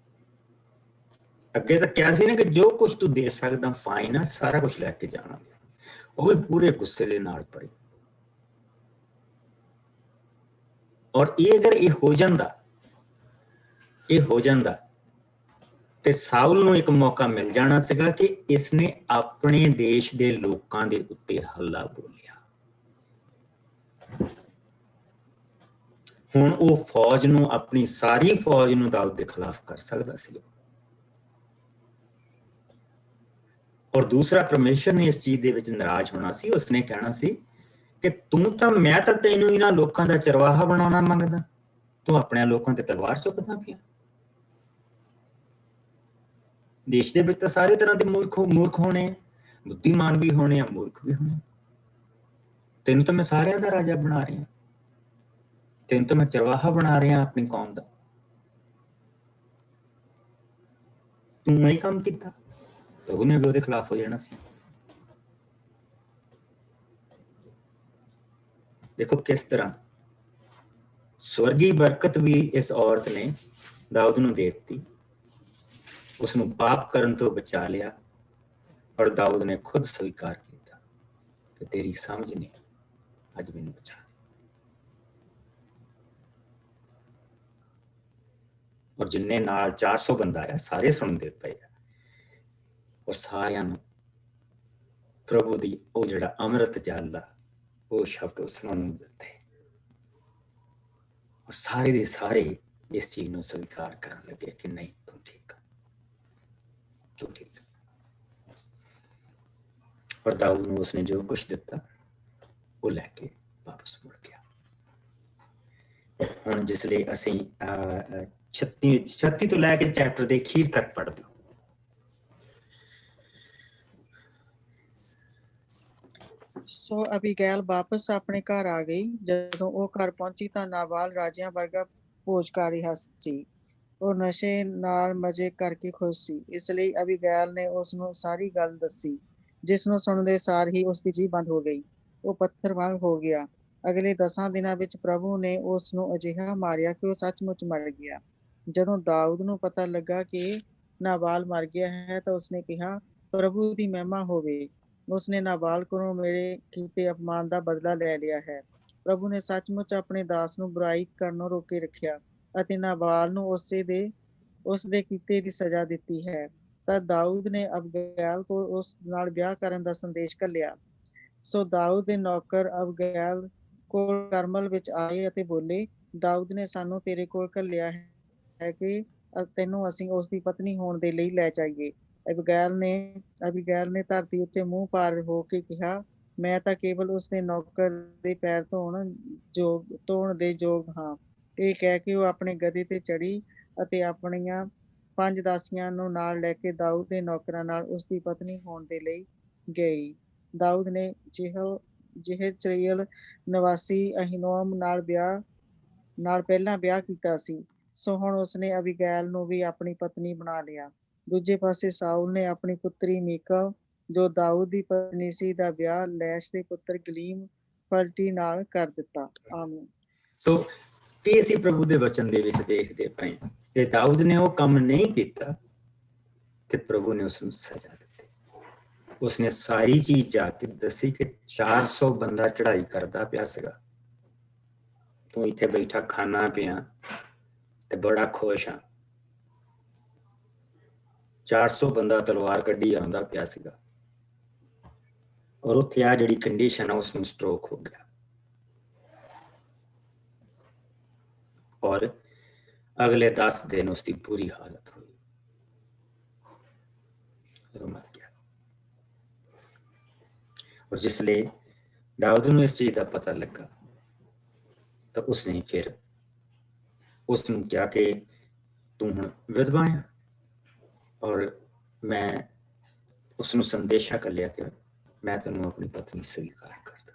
ਅੱਗੇ ਤਾਂ ਕਿਹਾ ਸੀ ਨਾ ਕਿ ਜੋ ਕੁਝ ਤੂੰ ਦੇ ਸਕਦਾ ਫਾਈਨ ਆ, ਸਾਰਾ ਕੁਝ ਲੈ ਕੇ ਜਾਣਾ। ਉਹ ਵੀ ਪੂਰੇ ਗੁੱਸੇ ਦੇ ਨਾਲ ਭਰੇ। ਔਰ ਅਗਰ ਇਹ ਹੋ ਜਾਂਦਾ ਤੇ ਸਾਊਲ ਨੂੰ ਇੱਕ ਮੌਕਾ ਮਿਲ ਜਾਣਾ ਸੀਗਾ ਕਿ ਇਸਨੇ ਆਪਣੇ ਦੇਸ਼ ਦੇ ਲੋਕਾਂ ਦੇ ਉੱਤੇ ਹੱਲਾ ਬੋਲਿਆ। ਹੁਣ ਉਹ ਫੌਜ ਨੂੰ, ਆਪਣੀ ਸਾਰੀ ਫੌਜ ਨੂੰ ਦਾਊਦ ਦੇ ਖਿਲਾਫ ਕਰ ਸਕਦਾ ਸੀ। ਔਰ ਦੂਸਰਾ, ਪਰਮੇਸ਼ਰ ਨੇ ਇਸ ਚੀਜ਼ ਦੇ ਵਿੱਚ ਨਾਰਾਜ਼ ਹੋਣਾ ਸੀ। ਉਸਨੇ ਕਹਿਣਾ ਸੀ ਕਿ ਮੈਂ ਤਾਂ ਤੈਨੂੰ ਇਹਨਾਂ ਲੋਕਾਂ ਦਾ ਚਰਵਾਹਾ ਬਣਾਉਣਾ ਮੰਗਦਾ, ਤੂੰ ਆਪਣੇ ਲੋਕਾਂ ਤੇ ਤਲਵਾਰ ਚੁੱਕਦਾ ਪਿਆ। ਦੇਸ਼ ਦੇ ਵਿੱਚ ਤਾਂ ਸਾਰੇ ਤਰ੍ਹਾਂ ਦੇ ਮੂਰਖ ਹੋਣੇ, ਬੁੱਧੀਮਾਨ ਵੀ ਹੋਣੇ ਆ, ਮੂਰਖ ਵੀ ਹੋਣੇ। ਤੈਨੂੰ ਤਾਂ ਮੈਂ ਸਾਰਿਆਂ ਦਾ ਰਾਜਾ ਬਣਾ ਰਿਹਾ, ਤੈਨੂੰ ਤਾਂ ਮੈਂ ਚਰਵਾਹਾ ਬਣਾ ਰਿਹਾ ਆਪਣੀ ਕੌਮ ਦਾ। ਤੂੰ ਨਹੀਂ ਕੰਮ ਕੀਤਾ ਤਾਂ ਉਹਨੇ ਵੀ ਉਹਦੇ ਖਿਲਾਫ ਹੋ ਜਾਣਾ ਸੀ। ਦੇਖੋ ਕਿਸ ਤਰ੍ਹਾਂ ਸਵਰਗੀ ਬਰਕਤ ਵੀ ਇਸ ਔਰਤ ਨੇ ਦਾਊਦ ਨੂੰ ਦੇ ਦਿੱਤੀ, ਉਸਨੂੰ ਪਾਪ ਕਰਨ ਤੋਂ ਬਚਾ ਲਿਆ। ਔਰ ਦਾਊਦ ਨੇ ਖੁਦ ਸਵੀਕਾਰ ਕੀਤਾ ਕਿ ਤੇਰੀ ਸਮਝ ਨੇ ਅੱਜ ਮੈਨੂੰ ਬਚਾ। ਔਰ ਜਿੰਨੇ ਨਾਲ 400 ਬੰਦਾ ਆਇਆ ਸਾਰੇ ਸੁਣਦੇ ਪਏ ਆ, ਔਰ ਸਾਰਿਆਂ ਨੂੰ ਪ੍ਰਭੂ ਦੀ ਉਹ ਜਿਹੜਾ ਅੰਮ੍ਰਿਤ ਜਲ ਦਾ ਉਹ ਸ਼ਬਦ ਸੁਣਨ ਨੂੰ ਦਿੱਤੇ। ਔਰ ਸਾਰੇ ਦੇ ਸਾਰੇ ਇਸ ਚੀਜ਼ ਨੂੰ ਸਵੀਕਾਰ ਕਰਨ ਲੱਗੇ ਕਿ ਨਹੀਂ, ਤੂੰ ਠੀਕ ਆ, ਤੂੰ ਠੀਕ। ਔਰ ਦਾਊਦ ਨੂੰ ਉਸਨੇ ਜੋ ਕੁਛ ਦਿੱਤਾ ਉਹ ਲੈ ਕੇ ਵਾਪਸ ਮੁੜ ਗਿਆ। ਹੁਣ ਜਿਸ ਲਈ ਅਸੀਂ 36 ਤੋਂ ਲੈ ਕੇ ਚੈਪਟਰ ਦੇ ਅਖੀਰ ਤੱਕ ਪੜ੍ਹਦੇ ਸੋ ਅਬੀਗੈਲ ਵਾਪਸ ਆਪਣੇ ਘਰ ਆ ਗਈ। ਜਦੋਂ ਉਹ ਘਰ ਪਹੁੰਚੀ ਤਾਂ ਨਾਬਾਲ ਰਾਜਿਆਂ ਵਰਗਾ ਭੋਜ ਕਰ ਰਿਹਾ ਸੀ। ਉਹ ਨਸ਼ੇ ਨਾਲ ਮਜ਼ੇ ਕਰਕੇ ਖੁਸ਼ ਸੀ। ਇਸ ਲਈ ਅਬੀਗੈਲ ਨੇ ਉਸ ਨੂੰ ਸਾਰੀ ਗੱਲ ਦੱਸੀ, ਜਿਸ ਨੂੰ ਸੁਣਦੇ ਸਾਰ ਹੀ ਉਸ ਦੀ ਜੀਭ ਬੰਦ ਹੋ ਗਈ। ਉਹ ਪੱਥਰ ਵਾਂਗ ਹੋ ਗਿਆ। ਅਗਲੇ 10 ਦਿਨਾਂ ਵਿੱਚ ਪ੍ਰਭੂ ਨੇ ਉਸ ਨੂੰ ਅਜਿਹਾ ਮਾਰਿਆ ਕਿ ਉਹ ਸੱਚਮੁੱਚ ਮਰ ਗਿਆ। ਜਦੋਂ ਦਾਊਦ ਨੂੰ ਪਤਾ ਲੱਗਾ ਕਿ ਨਾਬਾਲ ਮਰ ਗਿਆ ਹੈ ਤਾਂ ਉਸਨੇ ਕਿਹਾ, ਪ੍ਰਭੂ ਦੀ ਮਹਿਮਾ ਹੋਵੇ, ਉਸਨੇ ਨਾਬਾਲ ਕੋਲੋਂ ਮੇਰੇ ਕੀਤੇ ਅਪਮਾਨ ਦਾ ਬਦਲਾ ਲੈ ਲਿਆ ਹੈ। ਪ੍ਰਭੂ ਨੇ ਸੱਚਮੁੱਚ ਆਪਣੇ ਦਾਸ ਨੂੰ ਬੁਰਾਈ ਕਰਨੋਂ ਰੋਕੇ ਰੱਖਿਆ ਅਤੇ ਨਾਬਾਲ ਨੂੰ ਉਸ ਦੇ ਕੀਤੇ ਦੀ ਸਜ਼ਾ ਦਿੱਤੀ ਹੈ। ਤਾਂ ਦਾਊਦ ਨੇ ਅਬਗੈਲ ਕੋਲ ਉਸ ਨਾਲ ਵਿਆਹ ਕਰਨ ਦਾ ਸੰਦੇਸ਼ ਘੱਲਿਆ। ਸੋ ਦਾਊਦ ਦੇ ਨੌਕਰ ਅਬਗੈਲ ਕੋਲ ਕਰਮਲ ਵਿੱਚ ਆਏ ਅਤੇ ਬੋਲੇ, ਦਾਊਦ ਨੇ ਸਾਨੂੰ ਤੇਰੇ ਕੋਲ ਘੱਲਿਆ ਹੈ ਕਿ ਤੈਨੂੰ ਅਸੀਂ ਉਸ ਦੀ ਪਤਨੀ ਹੋਣ ਦੇ ਲਈ ਲੈ ਜਾਈਏ। ਅਬੀਗੈਲ ਨੇ ਧਰਤੀ ਉੱਤੇ ਮੂੰਹ ਭਾਰ ਹੋ ਕੇ ਕਿਹਾ, ਮੈਂ ਤਾਂ ਕੇਵਲ ਉਸਦੇ ਨੌਕਰ ਦੇ ਪੈਰ ਧੋਣ ਦੇ ਯੋਗ ਹਾਂ। ਇਹ ਕਹਿ ਕੇ ਉਹ ਆਪਣੇ ਗਧੇ ਤੇ ਚੜੀ ਅਤੇ ਆਪਣੀਆਂ 5 ਦਾਸੀਆਂ ਨੂੰ ਨਾਲ ਲੈ ਕੇ ਦਾਊਦ ਦੇ ਨੌਕਰਾਂ ਨਾਲ ਉਸਦੀ ਪਤਨੀ ਹੋਣ ਦੇ ਲਈ ਗਈ। ਦਾਊਦ ਨੇ ਜਿਹਜ਼ਰਏਲ ਨਿਵਾਸੀ ਅਹੀਨੋਆਮ ਨਾਲ ਪਹਿਲਾਂ ਵਿਆਹ ਕੀਤਾ ਸੀ। ਸੋ ਹੁਣ ਉਸਨੇ ਅਬੀਗੈਲ ਨੂੰ ਵੀ ਆਪਣੀ ਪਤਨੀ ਬਣਾ ਲਿਆ। ਦੂਜੇ ਪਾਸੇ ਸਾਊਲ ਨੇ ਆਪਣੀ ਪੁੱਤਰੀ ਮੀਕਲ, ਜੋ ਦਾਊਦ ਦੀ ਪਤਨੀ ਸੀ, ਦਾ ਵਿਆਹ ਲੈਸ਼ ਦੇ ਪੁੱਤਰ ਗਲੀਮ ਫਲਟੀ ਨਾਲ ਕਰ ਦਿੱਤਾ। ਆਮੀਨ। ਸੋ ਇਹ ਅਸੀਂ ਪ੍ਰਭੂ ਦੇ ਵਚਨ ਦੇ ਵਿੱਚ ਦੇਖਦੇ ਪਏ ਹਾਂ ਕਿ ਦਾਊਦ ਨੇ ਉਹ ਕੰਮ ਨਹੀਂ ਕੀਤਾ ਤੇ ਪ੍ਰਭੂ ਨੇ ਉਸ ਨੂੰ ਸਜ਼ਾ ਦਿੱਤੀ। ਉਸਨੇ ਸਾਰੀ ਚੀਜ਼ ਜਾ ਕੇ ਦੱਸੀ ਕਿ 400 ਬੰਦਾ ਚੜ੍ਹਾਈ ਕਰਦਾ ਪਿਆ ਸੀਗਾ, ਤੂੰ ਇੱਥੇ ਬੈਠਾ ਖਾਣਾ ਪਿਆ ਤੇ ਬੜਾ ਖੁਸ਼ ਹਾਂ। 400 ਬੰਦਾ ਤਲਵਾਰ ਕੱਢੀ ਆਉਂਦਾ ਪਿਆ ਸੀਗਾ ਔਰ ਉੱਥੇ ਆ ਜਿਹੜੀ ਕੰਡੀਸ਼ਨ ਆ ਉਸਨੂੰ ਸਟ੍ਰੋਕ ਹੋ ਗਿਆ ਔਰ ਅਗਲੇ 10 ਦਿਨ ਉਸਦੀ ਬੁਰੀ ਹਾਲਤ ਹੋਈ, ਮਰ ਗਿਆ। ਔਰ ਜਿਸਲੇ ਦਾਊਦ ਨੂੰ ਇਸ ਚੀਜ਼ ਦਾ ਪਤਾ ਲੱਗਾ ਤਾਂ ਉਸਨੇ ਫਿਰ ਉਸ ਨੂੰ ਕਿਹਾ ਕਿ ਤੂੰ ਹੁਣ ਵਿਧਵਾ ਹੈ ਔਰ ਮੈਂ ਉਸ ਨੂੰ ਸੰਦੇਸ਼ਾ ਘੱਲਿਆ ਕਿ ਮੈਂ ਤੈਨੂੰ ਆਪਣੀ ਪਤਨੀ ਸਵੀਕਾਰ ਕਰਦਾ।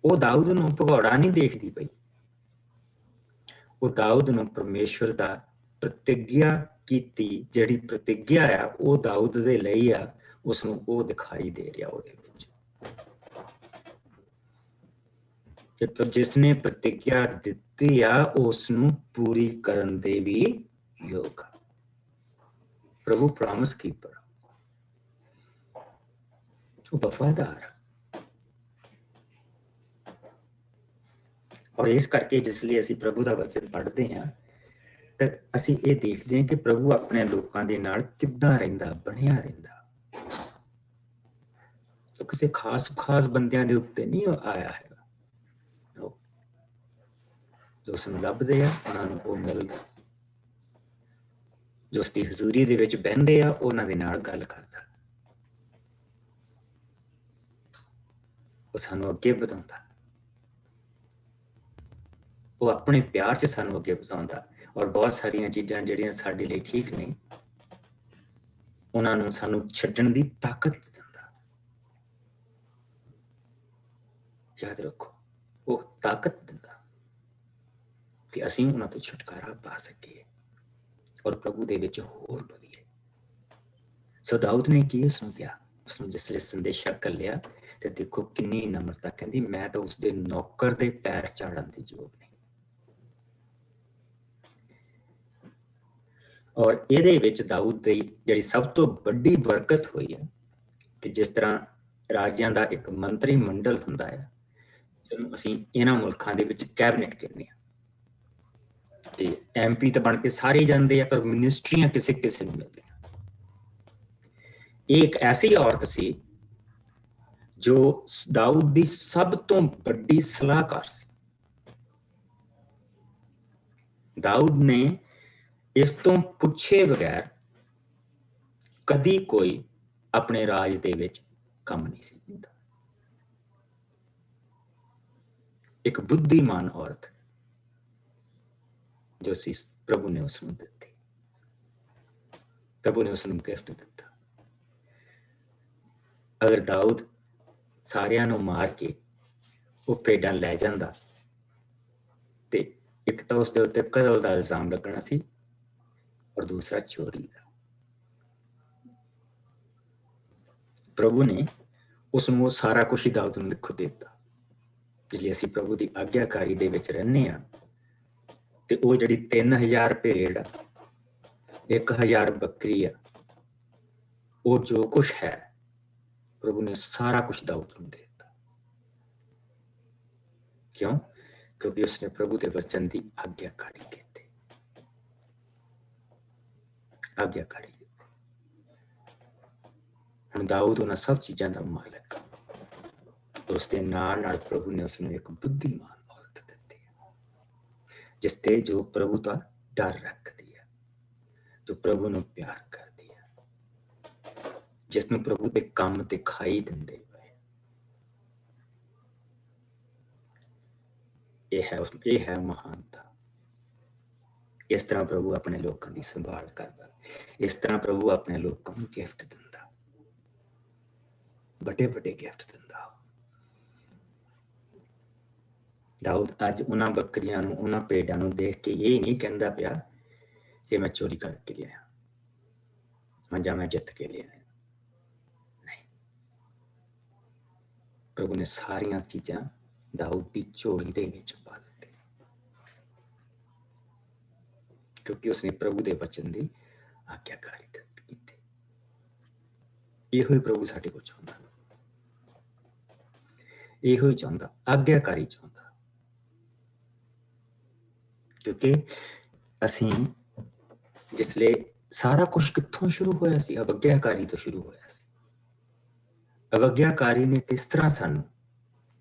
ਉਹ ਦਾਊਦ ਨੂੰ ਭਗੌੜਾ ਨਹੀਂ ਦੇਖਦੀ ਪਈ, ਉਹ ਦਾਊਦ ਨੂੰ ਪਰਮੇਸ਼ਵਰ ਦਾ ਪ੍ਰਤਿਗਿਆ ਕੀਤੀ ਜਿਹੜੀ ਪ੍ਰਤਿਗਿਆ ਆ ਉਹ ਦਾਊਦ ਦੇ ਲਈ ਆ, ਉਸਨੂੰ ਉਹ ਦਿਖਾਈ ਦੇ ਰਿਹਾ ਉਹਦੇ ਵਿੱਚ। ਜਿਸਨੇ ਪ੍ਰਤਿਗਿਆ ਦਿੱਤੀ ਆ ਉਸ ਨੂੰ ਪੂਰੀ ਕਰਨ ਦੇ ਵੀ ਯੋਗ ਆ। ਪ੍ਰਭੂ ਪ੍ਰੋਮਿਸ ਕੀਪਰ, ਉਹ ਵਫਾਦਾਰ। ਔਰ ਇਸ ਕਰਕੇ ਜਿਸ ਲਈ ਅਸੀਂ ਪ੍ਰਭੂ ਦਾ ਵਚਨ ਪੜ੍ਹਦੇ ਹਾਂ ਤਾਂ ਅਸੀਂ ਇਹ ਦੇਖਦੇ ਹਾਂ ਕਿ ਪ੍ਰਭੂ ਆਪਣੇ ਲੋਕਾਂ ਦੇ ਨਾਲ ਕਿੱਦਾਂ ਰਹਿੰਦਾ, ਬਣਿਆ ਰਹਿੰਦਾ। ਸੋ ਕਿਸੇ ਖਾਸ ਬੰਦਿਆਂ ਦੇ ਉੱਤੇ ਨਹੀਂ ਆਇਆ ਹੈਗਾ, ਜੋ ਉਸਨੂੰ ਲੱਭਦੇ ਆ ਉਹਨਾਂ ਨੂੰ ਉਹ ਮਿਲਦਾ, ਜੋ ਉਸਦੀ ਹਜ਼ੂਰੀ ਦੇ ਵਿੱਚ ਬਹਿੰਦੇ ਆ ਉਹਨਾਂ ਦੇ ਨਾਲ ਗੱਲ ਕਰਦਾ, ਉਹ ਸਾਨੂੰ ਅੱਗੇ ਵਧਾਉਂਦਾ, ਉਹ ਆਪਣੇ ਪਿਆਰ 'ਚ ਸਾਨੂੰ ਅੱਗੇ ਵਧਾਉਂਦਾ। ਔਰ ਬਹੁਤ ਸਾਰੀਆਂ ਚੀਜ਼ਾਂ ਜਿਹੜੀਆਂ ਸਾਡੇ ਲਈ ਠੀਕ ਨਹੀਂ ਉਹਨਾਂ ਨੂੰ ਸਾਨੂੰ ਛੱਡਣ ਦੀ ਤਾਕਤ ਦਿੰਦਾ। ਯਾਦ ਰੱਖੋ, ਉਹ ਤਾਕਤ ਦਿੰਦਾ ਕਿ ਅਸੀਂ ਉਹਨਾਂ ਤੋਂ ਛੁਟਕਾਰਾ ਪਾ ਸਕੀਏ ਔਰ ਪ੍ਰਭੂ ਦੇ ਵਿੱਚ ਹੋਰ ਵਧੀਏ। ਸੋ ਦਾਊਦ ਨੇ ਕੀ ਉਸਨੂੰ ਕਿਹਾ, ਉਸਨੂੰ ਜਿਸ ਵੇਲੇ ਸੰਦੇਸ਼ਾ ਘੱਲਿਆ ਤੇ ਦੇਖੋ ਕਿੰਨੀ ਨਮਰਤਾ, ਕਹਿੰਦੀ ਮੈਂ ਤਾਂ ਉਸਦੇ ਨੌਕਰ ਦੇ ਪੈਰ ਝਾੜਨ ਦੀ ਯੋਗ ਨਹੀਂ। ਔਰ ਇਹਦੇ ਵਿੱਚ ਦਾਊਦ ਦੀ ਜਿਹੜੀ ਸਭ ਤੋਂ ਵੱਡੀ ਬਰਕਤ ਹੋਈ ਹੈ ਕਿ ਜਿਸ ਤਰ੍ਹਾਂ ਰਾਜਿਆਂ ਦਾ ਇੱਕ ਮੰਤਰੀ ਮੰਡਲ ਹੁੰਦਾ ਹੈ, ਜਿਹਨੂੰ ਅਸੀਂ ਇਹਨਾਂ ਮੁਲਕਾਂ ਦੇ ਵਿੱਚ ਕੈਬਨਿਟ ਕਹਿੰਦੇ ਹਾਂ, ਤੇ MP ਤਾਂ ਬਣ ਕੇ ਸਾਰੇ ਜਾਂਦੇ ਆ ਪਰ ਮਿਨਿਸਟਰੀਆਂ ਕਿਸੇ ਨੂੰ ਮਿਲਦੀਆਂ। ਇਹ ਇੱਕ ਐਸੀ ਔਰਤ ਸੀ ਜੋ ਦਾਊਦ ਦੀ ਸਭ ਤੋਂ ਵੱਡੀ ਸਲਾਹਕਾਰ ਸੀ। ਦਾਊਦ ਨੇ ਇਸ ਤੋਂ ਪੁੱਛੇ ਬਗੈਰ ਕਦੀ ਕੋਈ ਆਪਣੇ ਰਾਜ ਦੇ ਵਿੱਚ ਕੰਮ ਨਹੀਂ ਸੀ ਕੀਤਾ। ਇੱਕ ਬੁੱਧੀਮਾਨ ਔਰਤ ਜੋ ਸੀ ਪ੍ਰਭੂ ਨੇ ਉਸ ਨੂੰ ਦਿੱਤੀ, ਪ੍ਰਭੂ ਨੇ ਉਸ ਨੂੰ ਗਿਫਟ ਦਿੱਤਾ। ਅਗਰ ਦਾਊਦ ਸਾਰਿਆਂ ਨੂੰ ਮਾਰ ਕੇ ਉਹ ਭੇਡਾਂ ਲੈ ਜਾਂਦਾ ਤੇ ਇੱਕ ਤਾਂ ਉਸਦੇ ਉੱਤੇ ਕਤਲ ਦਾ ਇਲਜ਼ਾਮ ਲੱਗਣਾ ਸੀ ਔਰ ਦੂਸਰਾ ਚੋਰੀ ਦਾ। ਪ੍ਰਭੂ ਨੇ ਉਸ ਨੂੰ ਉਹ ਸਾਰਾ ਕੁਛ ਹੀ ਦਾਊਦ ਨੂੰ ਲਿਖੋ ਦੇ ਦਿੱਤਾ। ਜੇ ਅਸੀਂ ਪ੍ਰਭੂ ਦੀ ਆਗਿਆਕਾਰੀ ਦੇ ਵਿੱਚ ਰਹਿੰਦੇ ਹਾਂ ਤੇ ਉਹ ਜਿਹੜੀ 3000 ਭੇਡ ਆ, 1000 ਬੱਕਰੀ ਆ, ਉਹ ਜੋ ਕੁਛ ਹੈ ਪ੍ਰਭੂ ਨੇ ਸਾਰਾ ਕੁਛ ਦਾਊਦ ਨੂੰ ਦੇ ਦਿੱਤਾ। ਕਿਉਂ? ਕਿਉਂਕਿ ਉਸਨੇ ਪ੍ਰਭੂ ਦੇ ਵਚਨ ਦੀ ਆਗਿਆਕਾਰੀ ਕੀਤੀ। ਆਗਿਆਕਾਰੀ ਹੁਣ ਦਾਊਦ ਉਹਨਾਂ ਸਭ ਚੀਜ਼ਾਂ ਦਾ ਮਾਲਕ, ਉਸ ਦੇ ਨਾਲ ਪ੍ਰਭੂ ਨੇ ਉਸਨੂੰ ਇੱਕ ਬੁੱਧੀਮਾਨ ਔਰਤ ਦਿੱਤੀ ਜਿਸ ਤੇ ਜੋ ਪ੍ਰਭੂ ਦਾ ਡਰ ਰੱਖਦੀ ਹੈ, ਜੋ ਪ੍ਰਭੂ ਨੂੰ ਪਿਆਰ ਕਰਦੀ ਹੈ, ਜਿਸ ਨੂੰ ਪ੍ਰਭੂ ਦੇ ਕੰਮ ਦਿਖਾਈ ਦਿੰਦੇ ਹੋਏ। ਇਹ ਹੈ ਮਹਾਨਤਾ। ਇਸ ਤਰ੍ਹਾਂ ਪ੍ਰਭੂ ਆਪਣੇ ਲੋਕਾਂ ਦੀ ਸੰਭਾਲ ਕਰਦਾ, ਇਸ ਤਰ੍ਹਾਂ ਪ੍ਰਭੂ ਆਪਣੇ ਲੋਕਾਂ ਨੂੰ ਗਿਫਟ ਦਿੰਦਾ, ਵੱਡੇ ਵੱਡੇ ਗਿਫਟ ਦਿੰਦਾ। ਦਾਊਦ ਅੱਜ ਉਹਨਾਂ ਬੱਕਰੀਆਂ ਨੂੰ, ਉਹਨਾਂ ਭੇਡਾਂ ਨੂੰ ਦੇਖ ਕੇ ਇਹ ਨਹੀਂ ਕਹਿੰਦਾ ਪਿਆ ਕਿ ਮੈਂ ਚੋਰੀ ਕਰਕੇ ਲਿਆ ਜਾਂ ਮੈਂ ਜਿੱਤ ਕੇ ਲਿਆ। ਨਹੀਂ, ਪ੍ਰਭੂ ਨੇ ਸਾਰੀਆਂ ਚੀਜ਼ਾਂ ਦਾਊਦ ਦੀ ਝੋਲੀ ਦੇ ਵਿੱਚ ਪਾ ਦਿੱਤੀ ਕਿਉਂਕਿ ਉਸਨੇ ਪ੍ਰਭੂ ਦੇ ਵਚਨ ਦੀ ਆਗਿਆਕਾਰੀ ਕੀਤੀ। ਇਹੋ ਹੀ ਪ੍ਰਭੂ ਸਾਡੇ ਕੋਲ ਚਾਹੁੰਦਾ, ਇਹੋ ਹੀ ਚਾਹੁੰਦਾ, ਆਗਿਆਕਾਰੀ ਚਾਹੁੰਦਾ। ਕਿਉਂਕਿ ਅਸੀਂ ਜਿਸਲੇ ਸਾਰਾ ਕੁਛ ਕਿੱਥੋਂ ਸ਼ੁਰੂ ਹੋਇਆ ਸੀ? ਅਵਗਿਆਕਾਰੀ ਤੋਂ ਸ਼ੁਰੂ ਹੋਇਆ ਸੀ। ਅਵਗਿਆਕਾਰੀ ਨੇ ਕਿਸ ਤਰ੍ਹਾਂ ਸਾਨੂੰ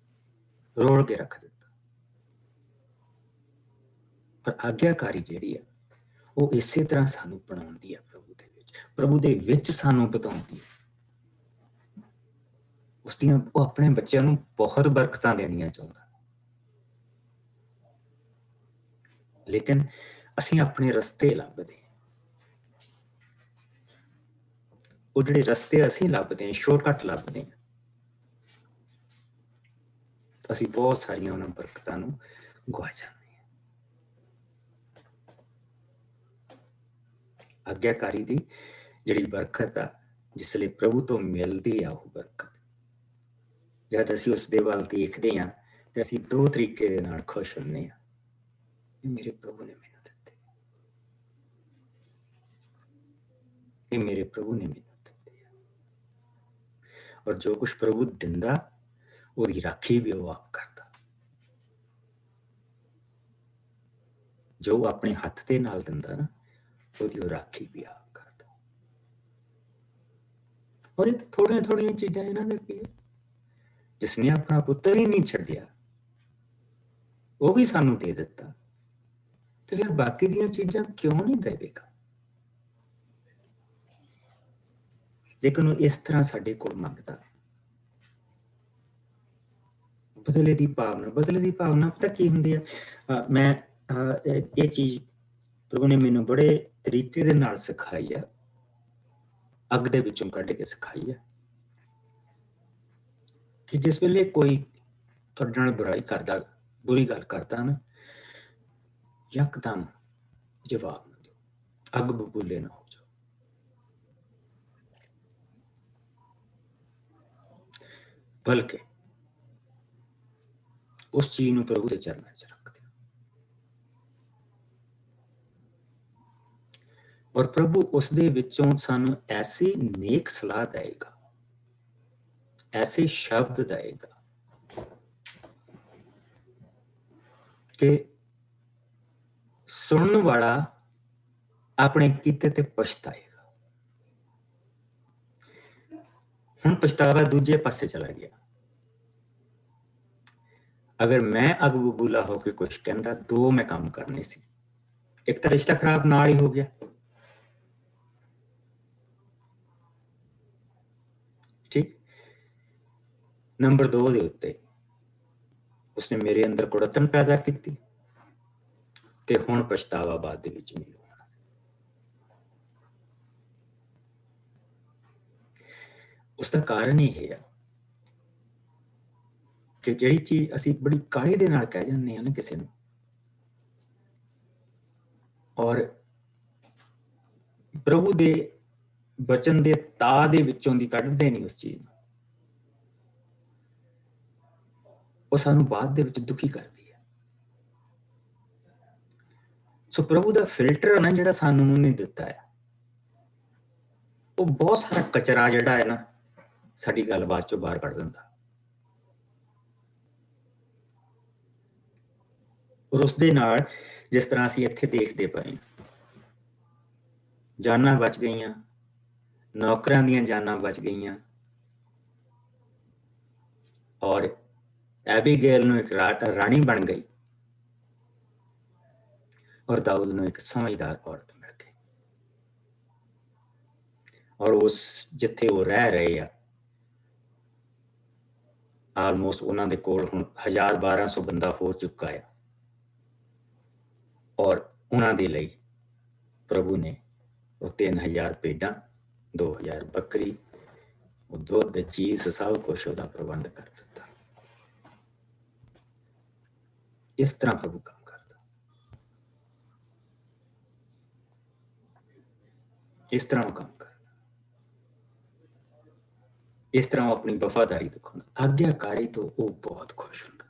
ਰੋਲ ਕੇ ਰੱਖ ਦਿੱਤਾ, ਪਰ ਆਗਿਆਕਾਰੀ ਜਿਹੜੀ ਆ ਉਹ ਇਸੇ ਤਰ੍ਹਾਂ ਸਾਨੂੰ ਬਣਾਉਂਦੀ ਆ, ਪ੍ਰਭੂ ਦੇ ਵਿੱਚ ਸਾਨੂੰ ਬਤਾਉਂਦੀ ਹੈ। ਉਸਦੀਆਂ ਉਹ ਆਪਣੇ ਬੱਚਿਆਂ ਨੂੰ ਬਹੁਤ ਬਰਕਤਾਂ ਦੇਣੀਆਂ ਚਾਹੁੰਦਾ, ਲੇਕਿਨ ਅਸੀਂ ਆਪਣੇ ਰਸਤੇ ਲੱਭਦੇ ਹਾਂ। ਉਹ ਜਿਹੜੇ ਰਸਤੇ ਅਸੀਂ ਲੱਭਦੇ ਹਾਂ, ਸ਼ਾਰਟਕਟ ਲੱਭਦੇ ਹਾਂ, ਅਸੀਂ ਬਹੁਤ ਸਾਰੀਆਂ ਉਹਨਾਂ ਬਰਕਤਾਂ ਨੂੰ ਗੁਆ ਜਾਂਦੇ ਹਾਂ। ਆਗਿਆਕਾਰੀ ਦੀ ਜਿਹੜੀ ਬਰਕਤ ਆ, ਜਿਸ ਲਈ ਪ੍ਰਭੂ ਤੋਂ ਮਿਲਦੀ ਆ ਉਹ ਬਰਕਤ, ਜਦ ਅਸੀਂ ਉਸ ਦੇ ਵੱਲ ਦੇਖਦੇ ਹਾਂ ਤੇ ਅਸੀਂ ਦੋ ਤਰੀਕੇ ਦੇ ਨਾਲ ਖੁਸ਼ ਹੁੰਦੇ ਹਾਂ। ਮੇਰੇ ਪ੍ਰਭੂ ਨੇ ਮੈਨੂੰ ਦਿੱਤੇ, ਇਹ ਮੇਰੇ ਪ੍ਰਭੂ ਨੇ ਮੈਨੂੰ ਦਿੱਤੇ। ਔਰ ਜੋ ਕੁਛ ਪ੍ਰਭੂ ਦਿੰਦਾ ਉਹਦੀ ਰਾਖੀ ਵੀ ਉਹ ਆਪ ਕਰਦਾ। ਜੋ ਆਪਣੇ ਹੱਥ ਦੇ ਨਾਲ ਦਿੰਦਾ ਨਾ, ਉਹਦੀ ਉਹ ਰਾਖੀ ਵੀ ਆਪ ਕਰਦਾ। ਔਰ ਇਹ ਥੋੜੀਆਂ ਥੋੜੀਆਂ ਚੀਜ਼ਾਂ ਇਹਨਾਂ ਦੇ ਕੀ, ਜਿਸਨੇ ਆਪਣਾ ਪੁੱਤਰ ਹੀ ਨਹੀਂ ਛੱਡਿਆ ਉਹ ਵੀ ਸਾਨੂੰ ਦੇ ਦਿੱਤਾ, ਤੇ ਫਿਰ ਬਾਕੀ ਦੀਆਂ ਚੀਜ਼ਾਂ ਕਿਉਂ ਨਹੀਂ ਦੇਵੇਗਾ? ਲੇਕਿਨ ਉਹ ਇਸ ਤਰ੍ਹਾਂ ਸਾਡੇ ਕੋਲ ਮੰਗਦਾ। ਬਦਲੇ ਦੀ ਭਾਵਨਾ, ਬਦਲੇ ਦੀ ਭਾਵਨਾ ਪਤਾ ਕੀ ਹੁੰਦੀ ਹੈ? ਮੈਂ ਇਹ ਚੀਜ਼ ਪ੍ਰਭੂ ਨੇ ਮੈਨੂੰ ਬੜੇ ਤਰੀਕੇ ਦੇ ਨਾਲ ਸਿਖਾਈ ਹੈ, ਅੱਗ ਦੇ ਵਿੱਚੋਂ ਕੱਢ ਕੇ ਸਿਖਾਈ ਹੈ ਕਿ ਜਿਸ ਵੇਲੇ ਕੋਈ ਤੁਹਾਡੇ ਨਾਲ ਬੁਰਾਈ ਕਰਦਾ, ਬੁਰੀ ਗੱਲ ਕਰਦਾ ਨਾ, ਯਕਦਮ ਜਵਾਬ ਨਾ ਦਿਓ, ਅੱਗ ਬਬੂਲੇ ਨਾ ਹੋ ਜਾਓ। ਬਲਕਿ ਉਸ ਚੀਜ਼ ਨੂੰ ਪ੍ਰਭੂ ਦੇ ਚਰਨਾਂ 'ਚ ਰੱਖ ਦਿਓ, ਔਰ ਪ੍ਰਭੂ ਉਸ ਦੇ ਵਿੱਚੋਂ ਸਾਨੂੰ ਐਸੀ ਨੇਕ ਸਲਾਹ ਦੇਗਾ, ਐਸੇ ਸ਼ਬਦ ਦੇਗਾ ਕਿ ਸੁਣਨ ਵਾਲਾ ਆਪਣੇ ਕੀਤੇ ਤੇ ਪਛਤਾਏਗਾ। ਹੁਣ ਪਛਤਾਵਾ ਦੂਜੇ ਪਾਸੇ ਚਲਾ ਗਿਆ। ਅਗਰ ਮੈਂ ਅੱਗ ਬਬੂਲਾ ਹੋ ਕੇ ਕੁਛ ਕਹਿੰਦਾ, ਦੋ ਮੈਂ ਕੰਮ ਕਰਨੇ ਸੀ। ਇੱਕ ਤਾਂ ਰਿਸ਼ਤਾ ਖਰਾਬ ਨਾਲ ਹੀ ਹੋ ਗਿਆ, ਠੀਕ। ਨੰਬਰ 2 ਦੇ ਉੱਤੇ ਉਸਨੇ ਮੇਰੇ ਅੰਦਰ ਕੁੜੱਤਣ ਪੈਦਾ ਕੀਤੀ ਤੇ ਹੁਣ ਪਛਤਾਵਾ ਬਾਅਦ ਦੇ ਵਿੱਚ ਮੈਨੂੰ ਹੋਣਾ ਸੀ। ਉਸ ਦਾ ਕਾਰਨ ਹੀ ਇਹ ਆ ਕਿ ਜਿਹੜੀ ਚੀਜ਼ ਅਸੀਂ ਬੜੀ ਕਾਹਲੀ ਦੇ ਨਾਲ ਕਹਿ ਦਿੰਦੇ ਹਾਂ ਨਾ ਕਿਸੇ ਨੂੰ, ਔਰ ਪ੍ਰਭੂ ਦੇ ਬਚਨ ਦੇ ਤਾਹ ਦੇ ਵਿੱਚੋਂ ਦੀ ਕੱਢਦੇ ਨਹੀਂ ਉਸ ਚੀਜ਼ ਨੂੰ, ਉਹ ਸਾਨੂੰ ਬਾਅਦ ਦੇ ਵਿੱਚ ਦੁਖੀ ਕਰਦੀ ਹੈ। ਸੋ ਪ੍ਰਭੂ ਦਾ ਫਿਲਟਰ ਨਾ ਜਿਹੜਾ ਸਾਨੂੰ ਉਹਨੇ ਦਿੱਤਾ ਹੈ, ਉਹ ਬਹੁਤ ਸਾਰਾ ਕਚਰਾ ਜਿਹੜਾ ਹੈ ਨਾ ਸਾਡੀ ਗੱਲਬਾਤ ਚੋਂ ਬਾਹਰ ਕੱਢ ਦਿੰਦਾ। ਔਰ ਉਸ ਦੇ ਨਾਲ ਜਿਸ ਤਰ੍ਹਾਂ ਅਸੀਂ ਇੱਥੇ ਦੇਖਦੇ ਪਏ, ਜਾਨਾਂ ਬਚ ਗਈਆਂ, ਨੌਕਰਾਂ ਦੀਆਂ ਜਾਨਾਂ ਬਚ ਗਈਆਂ, ਔਰ ਐਬੀਗੇਲ ਨੂੰ ਇੱਕ ਰਾਣੀ ਬਣ ਗਈ, ਔਰ ਦਾਊਦ ਨੂੰ ਇੱਕ ਸਮਝਦਾਰ ਔਰਤ ਮਿਲ ਗਈ। ਔਰ ਉਸ ਜਿੱਥੇ ਉਹ ਰਹਿ ਰਹੇ ਆ, ਆਲਮੋਸਟ ਉਹਨਾਂ ਦੇ ਕੋਲ ਹੁਣ 1000-1200 ਬੰਦਾ ਹੋ ਚੁੱਕਾ ਹੈ, ਔਰ ਉਹਨਾਂ ਦੇ ਲਈ ਪ੍ਰਭੂ ਨੇ ਉਹ 3000 ਭੇਡਾਂ, 2000 ਬੱਕਰੀ, ਉਹ ਦੁੱਧ ਚੀਜ਼ ਸਭ ਕੁਛ ਉਹਦਾ ਪ੍ਰਬੰਧ ਕਰ ਦਿੱਤਾ। ਇਸ ਤਰ੍ਹਾਂ ਪ੍ਰਭੂ ਕੰਮ ਕਰਦਾ, ਇਸ ਤਰ੍ਹਾਂ ਉਹ ਕੰਮ ਕਰਦਾ, ਇਸ ਤਰ੍ਹਾਂ ਉਹ ਆਪਣੀ ਵਫਾਦਾਰੀ ਦਿਖਾਉਂਦਾ। ਆਗਿਆਕਾਰੀ ਤੋਂ ਉਹ ਬਹੁਤ ਖੁਸ਼ ਹੁੰਦਾ।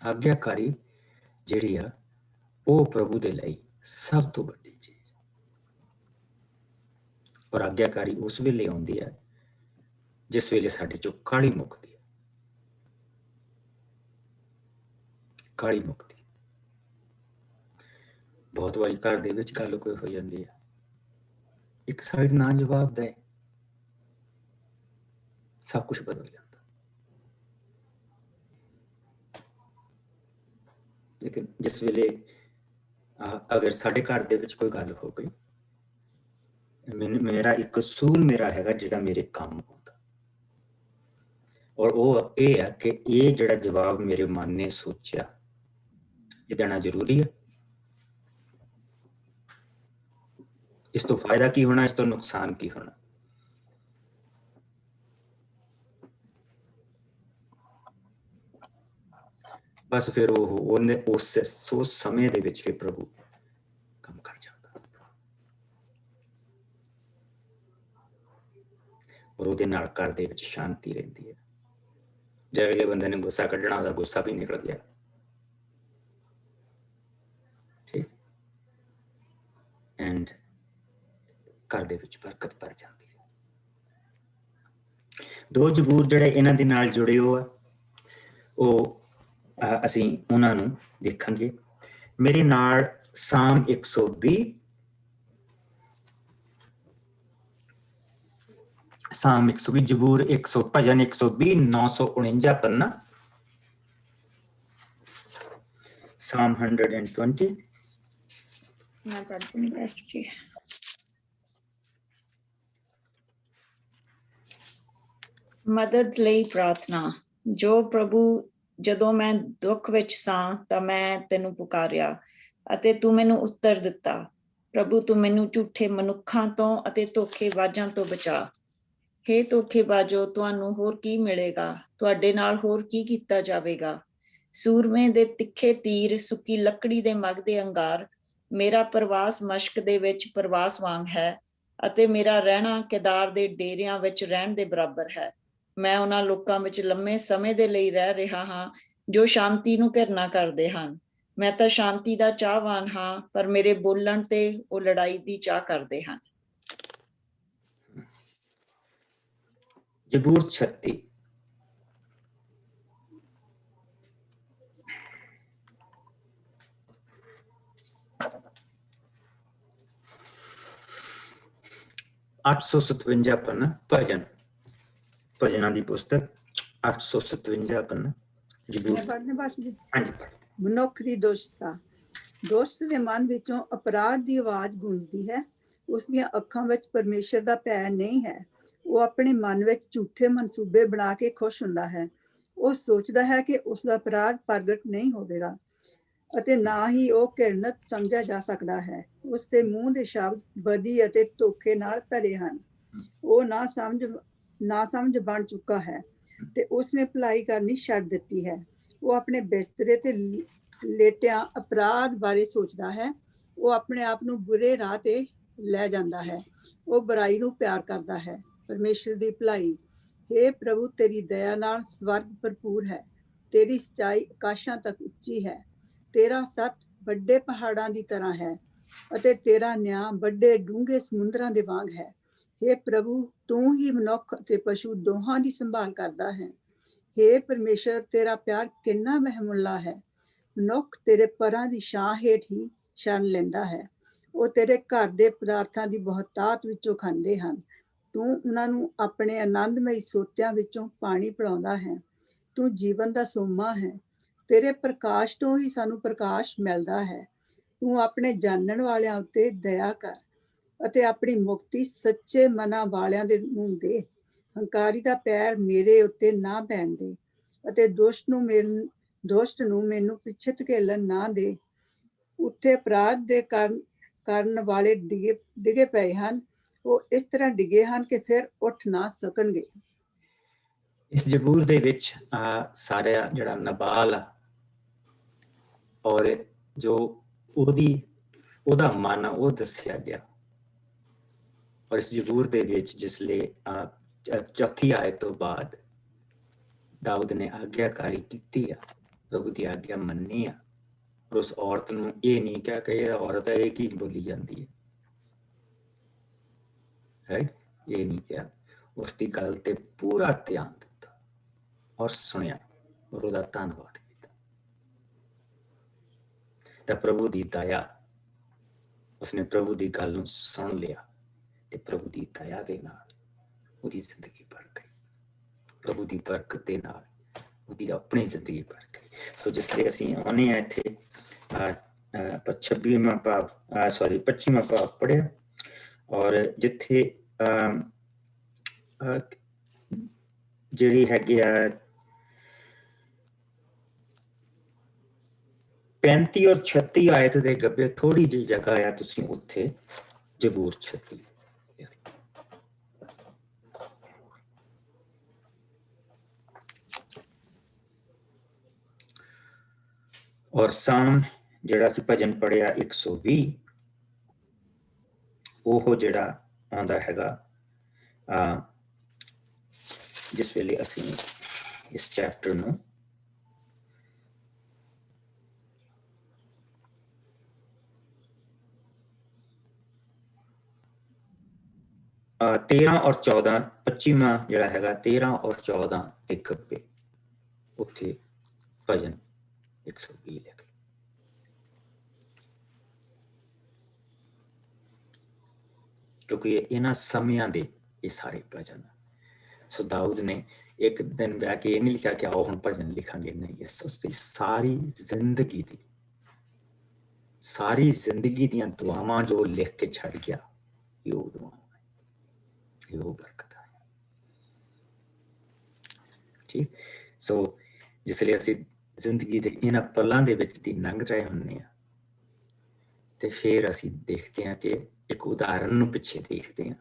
ਆਗਿਆਕਾਰੀ ਜਿਹੜੀ ਆ ਉਹ ਪ੍ਰਭੂ ਦੇ ਲਈ ਸਭ ਤੋਂ ਵੱਡੀ ਚੀਜ਼। ਔਰ ਆਗਿਆਕਾਰੀ ਉਸ ਵੇਲੇ ਆਉਂਦੀ ਹੈ ਜਿਸ ਵੇਲੇ ਸਾਡੇ ਚੋਂ ਕਾਹਲੀ ਮੁੱਕਦੀ ਹੈ। ਕਾਹਲੀ ਮੁੱਕਦੀ, ਬਹੁਤ ਵਾਰੀ ਘਰ ਦੇ ਵਿੱਚ ਗੱਲ ਕੋਈ ਹੋ ਜਾਂਦੀ ਹੈ, ਇੱਕ ਸਾਈਡ ਨਾ ਜਵਾਬ ਦੇ, ਸਭ ਕੁਝ ਬਦਲ ਜਾਂਦਾ। ਲੇਕਿਨ ਜਿਸ ਵੇਲੇ ਅਗਰ ਸਾਡੇ ਘਰ ਦੇ ਵਿੱਚ ਕੋਈ ਗੱਲ ਹੋ ਗਈ, ਮੇਰਾ ਇੱਕ ਕਸੂਰ ਮੇਰਾ ਹੈਗਾ ਜਿਹੜਾ ਮੇਰੇ ਕੰਮ ਆਉਂਦਾ, ਔਰ ਉਹ ਇਹ ਹੈ ਕਿ ਇਹ ਜਿਹੜਾ ਜਵਾਬ ਮੇਰੇ ਮਨ ਨੇ ਸੋਚਿਆ ਇਹ ਦੇਣਾ ਜ਼ਰੂਰੀ ਹੈ। ਇਸ ਤੋਂ ਫਾਇਦਾ ਕੀ ਹੋਣਾ, ਇਸ ਤੋਂ ਨੁਕਸਾਨ ਕੀ ਹੋਣਾ। ਬਸ ਫਿਰ ਉਹਨੇ ਉਸ ਸਮੇਂ ਦੇ ਵਿੱਚ ਫਿਰ ਪ੍ਰਭੂ ਕੰਮ ਕਰ ਜਾਂਦਾ, ਔਰ ਉਹਦੇ ਨਾਲ ਘਰ ਦੇ ਵਿੱਚ ਸ਼ਾਂਤੀ ਰਹਿੰਦੀ ਹੈ। ਜਿਹੜੇ ਬੰਦੇ ਨੇ ਗੁੱਸਾ ਕੱਢਣਾ, ਉਹਦਾ ਗੁੱਸਾ ਵੀ ਨਿਕਲ ਗਿਆ। ਠੀਕ, ਐਂਡ ਘਰ ਦੇ ਵਿੱਚ ਬਰਕਤ ਭਰ ਜਾਂਦੀ ਹੈ। 2 ਜ਼ਬੂਰ ਜਿਹੜੇ ਇਹਨਾਂ ਦੇ ਨਾਲ ਜੁੜੇ ਹੋ ਆ, ਉਹ ਅਸੀਂ ਉਹਨਾਂ ਨੂੰ ਦੇਖਾਂਗੇ। ਮੇਰੇ ਨਾਲ ਸਾਮ 120, ਸਾਮ 120, ਜ਼ਬੂਰ 100, ਭਜਨ 120, 949 ਪੰਨਾ, ਸਾਮ 120। ਮੈਂ ਪੜ੍ਹਦੀ ਹਾਂ ਪਾਸਟਰ ਜੀ। ਮਦਦ ਲਈ ਪ੍ਰਾਰਥਨਾ। ਜੋ ਪ੍ਰਭੂ, ਜਦੋਂ ਮੈਂ ਦੁੱਖ ਵਿੱਚ ਸਾਂ ਤਾਂ ਮੈਂ ਤੈਨੂੰ ਪੁਕਾਰਿਆ ਅਤੇ ਤੂੰ ਮੈਨੂੰ ਉੱਤਰ ਦਿੱਤਾ। ਪ੍ਰਭੂ, ਤੂੰ ਮੈਨੂੰ ਝੂਠੇ ਮਨੁੱਖਾਂ ਤੋਂ ਅਤੇ ਧੋਖੇਬਾਜ਼ਾਂ ਤੋਂ ਬਚਾ। ਹੇ ਧੋਖੇਬਾਜ਼ੋ, ਤੁਹਾਨੂੰ ਹੋਰ ਕੀ ਮਿਲੇਗਾ? ਤੁਹਾਡੇ ਨਾਲ ਹੋਰ ਕੀ ਕੀਤਾ ਜਾਵੇਗਾ? ਸੂਰਮੇ ਦੇ ਤਿੱਖੇ ਤੀਰ, ਸੁੱਕੀ ਲੱਕੜੀ ਦੇ ਮਗ ਦੇ ਅੰਗਾਰ। ਮੇਰਾ ਪ੍ਰਵਾਸ ਮਸ਼ਕ ਦੇ ਵਿੱਚ ਪ੍ਰਵਾਸ ਵਾਂਗ ਹੈ ਅਤੇ ਮੇਰਾ ਰਹਿਣਾ ਕੇਦਾਰ ਦੇ ਡੇਰਿਆਂ ਵਿੱਚ ਰਹਿਣ ਦੇ ਬਰਾਬਰ ਹੈ। ਮੈਂ ਉਹਨਾਂ ਲੋਕਾਂ ਵਿੱਚ ਲੰਮੇ ਸਮੇਂ ਦੇ ਲਈ ਰਹਿ ਰਿਹਾ ਹਾਂ ਜੋ ਸ਼ਾਂਤੀ ਨੂੰ ਘਿਰਨਾ ਕਰਦੇ ਹਨ। ਮੈਂ ਤਾਂ ਸ਼ਾਂਤੀ ਦਾ ਚਾਹਵਾਨ ਹਾਂ, ਪਰ ਮੇਰੇ ਬੋਲਣ ਤੇ ਉਹ ਲੜਾਈ ਦੀ ਚਾਹ ਕਰਦੇ ਹਨ। ਜ਼ਬੂਰ 36। (857) ਪੰਨਾ, ਭਜਨਾਂ ਦੀ ਪੁਸਤਕ 857 ਪੰਨਾ, ਜ਼ਬੂਰ। ਹਾਂਜੀ, ਮਨੁੱਖ ਦੀ ਦੁਸ਼ਟਤਾ। ਦੁਸ਼ਟ ਦੇ ਮਨ ਵਿੱਚੋਂ ਅਪਰਾਧ ਦੀ ਆਵਾਜ਼ ਗੂੰਜਦੀ ਹੈ। ਉਸ ਦੀਆਂ ਅੱਖਾਂ ਵਿੱਚ ਪਰਮੇਸ਼ਰ ਦਾ ਭੈ ਨਹੀਂ ਹੈ। ਉਹ ਆਪਣੇ ਮਨ ਵਿੱਚ ਝੂਠੇ ਮਨਸੂਬੇ ਬਣਾ ਕੇ ਖੁਸ਼ ਹੁੰਦਾ ਹੈ। ਉਹ ਸੋਚਦਾ ਹੈ ਕਿ ਉਸ ਦਾ ਅਪਰਾਧ ਪ੍ਰਗਟ ਨਹੀਂ ਹੋਵੇਗਾ ਅਤੇ ਨਾ ਹੀ ਉਹ ਘਿਰਣਤ ਸਮਝਿਆ ਜਾ ਸਕਦਾ ਹੈ। ਉਸ ਦੇ ਮੂੰਹ ਦੇ ਸ਼ਬਦ ਬਦੀ ਅਤੇ ਧੋਖੇ ਨਾਲ ਭਰੇ ਹਨ। ਉਹ ਨਾ ਸਮਝ ਬਣ ਚੁੱਕਾ ਹੈ ਤੇ ਉਸਨੇ ਭਲਾਈ ਕਰਨੀ ਛੱਡ ਦਿੱਤੀ ਹੈ। ਉਹ ਆਪਣੇ ਬਿਸਤਰੇ ਤੇ ਲੇਟਿਆਂ ਅਪਰਾਧ ਬਾਰੇ ਸੋਚਦਾ ਹੈ। ਉਹ ਆਪਣੇ ਆਪ ਨੂੰ ਬੁਰੇ ਰਾਹ ਤੇ ਲੈ ਜਾਂਦਾ ਹੈ। ਉਹ ਬੁਰਾਈ ਨੂੰ ਪਿਆਰ ਕਰਦਾ ਹੈ। ਪਰਮੇਸ਼ਰ ਦੀ ਭਲਾਈ। हे ਪ੍ਰਭੂ, ਤੇਰੀ ਦਇਆ ਨਾਲ ਸਵਰਗ ਭਰਪੂਰ ਹੈ। ਤੇਰੀ ਸਚਾਈ ਆਕਾਸ਼ਾਂ ਤੱਕ ਉੱਚੀ ਹੈ। ਤੇਰਾ ਸੱਚ ਵੱਡੇ ਪਹਾੜਾਂ ਦੀ ਤਰ੍ਹਾਂ ਹੈ ਅਤੇ ਤੇਰਾ ਨਿਆਂ ਵੱਡੇ ਡੂੰਘੇ ਸਮੁੰਦਰਾਂ ਦੇ ਵਾਂਗ ਹੈ। हे ਪ੍ਰਭੂ, ਤੂੰ ਹੀ ਮਨੁੱਖ ਅਤੇ ਪਸ਼ੂ ਦੋਹਾਂ ਦੀ ਸੰਭਾਲ ਕਰਦਾ ਹੈ। हे ਪਰਮੇਸ਼ਰ, ਤੇਰਾ ਪਿਆਰ ਕਿੰਨਾ ਮਹਿਮੁੱਲਾ ਹੈ। ਮਨੁੱਖ ਤੇਰੇ ਪਰਾਂ ਦੀ ਛਾਂ ਹੇਠ ਹੀ ਸ਼ਰਨ ਲੈਂਦਾ ਹੈ। ਉਹ ਤੇਰੇ ਘਰ ਦੇ ਪਦਾਰਥਾਂ ਦੀ ਬਹੁਤਾਤ ਵਿੱਚੋਂ ਖਾਂਦੇ ਹਨ। ਤੂੰ ਉਹਨਾਂ ਨੂੰ ਆਪਣੇ ਆਨੰਦਮਈ ਸੋਤਿਆਂ ਵਿੱਚੋਂ ਪਾਣੀ ਪਿਲਾਉਂਦਾ ਹੈ। ਤੂੰ ਜੀਵਨ ਦਾ ਸੋਮਾ ਹੈ। ਤੇਰੇ ਪ੍ਰਕਾਸ਼ ਤੋਂ ਹੀ ਸਾਨੂੰ ਪ੍ਰਕਾਸ਼ ਮਿਲਦਾ ਹੈ। ਤੂੰ ਆਪਣੇ ਜਾਣਨ ਵਾਲਿਆਂ ਉੱਤੇ ਦਇਆ ਕਰ ਅਤੇ ਆਪਣੀ ਮੁਕਤੀ ਸੱਚੇ ਮਨਾਂ ਵਾਲਿਆਂ ਦੇ ਨੂੰ ਦੇ। ਹੰਕਾਰੀ ਦਾ ਪੈਰ ਮੇਰੇ ਉੱਤੇ ਨਾ ਪੈਣ ਦੇ ਅਤੇ ਦੁਸ਼ਟ ਨੂੰ ਮੈਨੂੰ ਪਿੱਛੇ ਧਕੇਲਣ ਨਾ ਦੇ। ਉੱਥੇ ਅਪਰਾਧ ਦੇ ਕਰਨ ਵਾਲੇ ਡਿਗੇ ਪਏ ਹਨ। ਉਹ ਇਸ ਤਰ੍ਹਾਂ ਡਿਗੇ ਹਨ ਕਿ ਫਿਰ ਉੱਠ ਨਾ ਸਕਣਗੇ। ਇਸ ਜ਼ਬੂਰ ਦੇ ਵਿੱਚ ਸਾਰਾ ਜਿਹੜਾ ਨਬਾਲ ਆ ਔਰ ਜੋ ਉਹਦਾ ਮਨ ਆ ਉਹ ਦੱਸਿਆ ਗਿਆ। ਔਰ ਇਸ ਜ਼ਬੂਰ ਦੇ ਵਿੱਚ ਜਿਸਲੇ ਚੌਥੀ ਆਇਤ ਤੋਂ ਬਾਅਦ ਦਾਊਦ ਨੇ ਆਗਿਆਕਾਰੀ ਕੀਤੀ ਆ, ਪ੍ਰਭੂ ਦੀ ਆਗਿਆ ਮੰਨੀ ਆ, ਔਰ ਉਸ ਔਰਤ ਨੂੰ ਇਹ ਨਹੀਂ ਕਿਹਾ ਕਿ ਇਹ ਔਰਤ ਇਹ ਕੀ ਬੋਲੀ ਜਾਂਦੀ ਹੈ, ਰਾਈਟ, ਇਹ ਨਹੀਂ ਕਿਹਾ। ਉਸ ਦੀ ਗੱਲ ਤੇ ਪੂਰਾ ਧਿਆਨ ਦਿੱਤਾ ਔਰ ਸੁਣਿਆ ਔਰ ਉਹਦਾ ਧੰਨਵਾਦ ਕੀਤਾ। ਤਾਂ ਪ੍ਰਭੂ ਦੀ ਦਇਆ, ਉਸਨੇ ਪ੍ਰਭੂ ਦੀ ਗੱਲ ਨੂੰ ਸੁਣ ਲਿਆ ਤੇ ਪ੍ਰਭੂ ਦੀ ਦਇਆ ਦੇ ਨਾਲ ਉਹਦੀ ਜ਼ਿੰਦਗੀ ਭਰ ਗਈ। ਪ੍ਰਭੂ ਦੀ ਬਰਕਤ ਦੇ ਨਾਲ ਉਹਦੀ ਆਪਣੀ ਜ਼ਿੰਦਗੀ ਭਰ ਗਈ। ਸੋ ਜਿਸ ਲਈ ਅਸੀਂ ਆਉਂਦੇ ਹਾਂ ਇੱਥੇ 25ਵਾਂ ਭਾਵ ਪੜ੍ਹਿਆ ਔਰ ਜਿੱਥੇ ਜਿਹੜੀ ਹੈਗੀ ਆ 35 ਔਰ 36 ਆਇਤ ਦੇ ਗੱਬੇ ਥੋੜੀ ਜਿਹੀ ਜਗ੍ਹਾ ਆ, ਤੁਸੀਂ ਉੱਥੇ ਜ਼ਬੂਰ 36 ਔਰ ਸਾਮ ਜਿਹੜਾ ਅਸੀਂ ਭਜਨ ਪੜਿਆ 120 ਉਹ ਜਿਹੜਾ ਆਉਂਦਾ ਹੈਗਾ ਜਿਸ ਵੇਲੇ ਅਸੀਂ ਇਸ ਚੈਪਟਰ ਨੂੰ तेरह और 14 25वां ਜਿਹੜਾ ਹੈਗਾ 13 और 14 ਦੇ ਗੱਬੇ ਉੱਥੇ ਭਜਨ 120 ਲਿਖ। ਕਿਉਂਕਿ ਇਹਨਾਂ ਸਮਿਆਂ ਦੇ ਇਹ ਸਾਰੇ ਭਜਨ। ਸੋ ਦਾਊਦ ਨੇ ਇੱਕ ਦਿਨ ਬਹਿ ਕੇ ਇਹ ਨਹੀਂ ਲਿਖਿਆ ਕਿ ਆਓ ਹੁਣ ਭਜਨ ਲਿਖਾਂਗੇ, ਨਹੀਂ, ਇਸ ਉਸਦੀ ਸਾਰੀ ਜ਼ਿੰਦਗੀ ਦੀਆਂ ਦੁਆਵਾਂ ਜੋ ਲਿਖ ਕੇ ਛੱਡ ਗਿਆ, ਇਹ ਦੁਆਵਾਂ, ਇਹ ਬਰਕਤ ਹੈ। ਠੀਕ। ਸੋ ਜਿਸ ਲਈ ਅਸੀਂ ਜ਼ਿੰਦਗੀ ਦੇ ਇਹਨਾਂ ਪਲਾਂ ਦੇ ਵਿੱਚ ਦੀ ਲੰਘ ਰਹੇ ਹੁੰਦੇ ਹਾਂ ਤੇ ਫਿਰ ਅਸੀਂ ਦੇਖਦੇ ਹਾਂ ਕਿ ਇੱਕ ਉਦਾਹਰਨ ਨੂੰ ਪਿੱਛੇ ਦੇਖਦੇ ਹਾਂ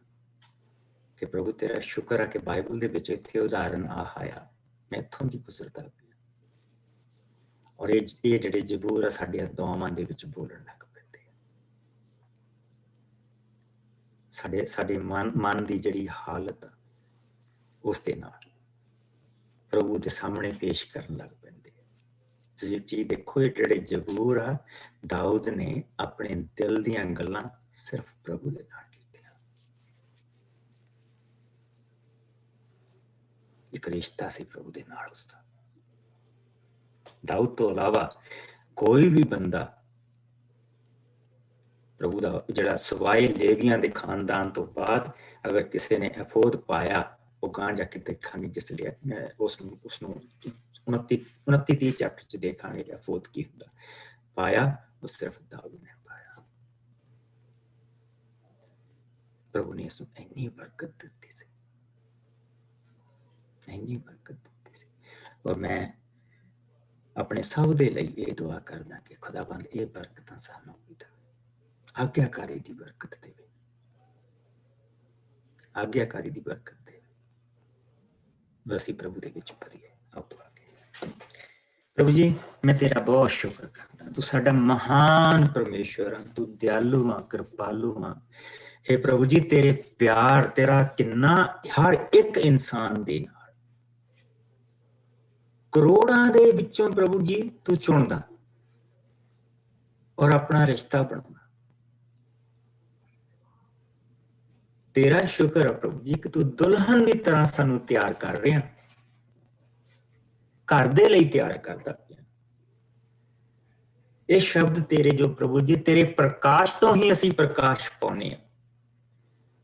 ਕਿ ਪ੍ਰਭੂ ਤੇਰਾ ਸ਼ੁਕਰ ਹੈ ਕਿ ਬਾਈਬਲ ਦੇ ਵਿੱਚ ਇੱਥੇ ਉਦਾਹਰਨ ਆਇਆ, ਮੈਂ ਇੱਥੋਂ ਦੀ ਗੁਜ਼ਰਦਾ ਪਿਆ। ਔਰ ਇਹ ਜਿਹੜੇ ਜ਼ਬੂਰ ਆ ਸਾਡੀਆਂ ਦੁਆਵਾਂ ਦੇ ਵਿੱਚ ਬੋਲਣ ਲੱਗ ਪੈਂਦੇ ਆ। ਸਾਡੇ ਮਨ ਦੀ ਜਿਹੜੀ ਹਾਲਤ ਆ ਉਸ ਦੇ ਨਾਲ ਪ੍ਰਭੂ ਦੇ ਸਾਹਮਣੇ ਪੇਸ਼ ਕਰਨ ਲੱਗ ਪੈਂਦੇ ਆ। ਤੁਸੀਂ ਚੀਜ਼ ਦੇਖੋ, ਇਹ ਜਿਹੜੇ ਜ਼ਬੂਰ ਆ ਦਾਊਦ ਨੇ ਆਪਣੇ ਦਿਲ ਦੀਆਂ ਗੱਲਾਂ ਸਿਰਫ ਪ੍ਰਭੂ ਦੇ ਨਾਲ ਕੀਤੀਆਂ। ਇੱਕ ਰਿਸ਼ਤਾ ਸੀ ਪ੍ਰਭੂ ਦੇ ਨਾਲ ਉਸਦਾ। ਦਾਊਦ ਤੋਂ ਇਲਾਵਾ ਕੋਈ ਵੀ ਬੰਦਾ ਪ੍ਰਭੂ ਦਾ ਜਿਹੜਾ ਸਵਾਏ ਲੇਵੀਆਂ ਦੇ ਖਾਨਦਾਨ ਤੋਂ ਬਾਅਦ ਅਗਰ ਕਿਸੇ ਨੇ ਅਫੋਦ ਪਾਇਆ, ਉਹ ਗਾਂ ਜਾ ਕੇ ਦੇਖਾਂਗੇ ਜਿਸ ਲਈ ਉਸਨੂੰ 29-30 ਚੈਪਟਰ ਚ ਦੇਖਾਂਗੇ ਕਿ ਅਫੋਦ ਕੀ ਹੁੰਦਾ। ਪਾਇਆ ਉਹ ਸਿਰਫ ਦਾਊਦ ਨੇ ਪਾਇਆ। ਪ੍ਰਭੂ ਨੇ ਉਸਨੂੰ ਇੰਨੀ ਬਰਕਤ ਦਿੱਤੀ ਸੀ, ਇੰਨੀ ਬਰਕਤ ਦਿੱਤੀ ਸੀ। ਔਰ ਮੈਂ ਆਪਣੇ ਸਭ ਦੇ ਲਈ ਇਹ ਦੁਆ ਕਰਦਾ ਕਿ ਖੁਦਾਵੰਦ ਇਹ ਬਰਕਤਾਂ ਸਾਨੂੰ ਵੀ ਦੇਵੇ, ਆਗਿਆਕਾਰੀ ਦੀ ਬਰਕਤ ਦੇਵੇ, ਆਗਿਆਕਾਰੀ ਦੀ ਬਰਕਤ ਦੇ। ਅਸੀਂ ਪ੍ਰਭੂ ਦੇ ਵਿੱਚ ਵਧੀਏ। ਆਓ ਦੁਆ ਕਰੀਏ। ਪ੍ਰਭੂ ਜੀ, ਮੈਂ ਤੇਰਾ ਬਹੁਤ ਸ਼ੁਕਰ ਕਰਦਾ, ਤੂੰ ਸਾਡਾ ਮਹਾਨ ਪਰਮੇਸ਼ਵਰ ਆ, ਤੂੰ ਦਿਆਲੂ ਆ, ਕਿਰਪਾਲੂ ਆ। हे ਪ੍ਰਭੂ ਜੀ, ਤੇਰੇ ਪਿਆਰ ਤੇਰਾ ਕਿੰਨਾ ਹਰ ਇੱਕ ਇਨਸਾਨ ਦੇ ਨਾਲ, ਕਰੋੜਾਂ ਦੇ ਵਿੱਚੋਂ ਪ੍ਰਭੂ ਜੀ ਤੂੰ ਚੁਣਦਾ ਔਰ ਆਪਣਾ ਰਿਸ਼ਤਾ ਬਣਾਉਣਾ। ਤੇਰਾ ਸ਼ੁਕਰ ਹੈ ਪ੍ਰਭੂ ਜੀ ਕਿ ਤੂੰ ਦੁਲਹਨ ਦੀ ਤਰ੍ਹਾਂ ਸਾਨੂੰ ਤਿਆਰ ਕਰ ਰਿਹਾ, ਘਰ ਦੇ ਲਈ ਤਿਆਰ ਕਰਦਾ ਪਿਆ। ਇਹ ਸ਼ਬਦ ਤੇਰੇ ਜੋ ਪ੍ਰਭੂ ਜੀ ਤੇਰੇ ਪ੍ਰਕਾਸ਼ ਤੋਂ ਹੀ ਅਸੀਂ ਪ੍ਰਕਾਸ਼ ਪਾਉਨੇ ਆ,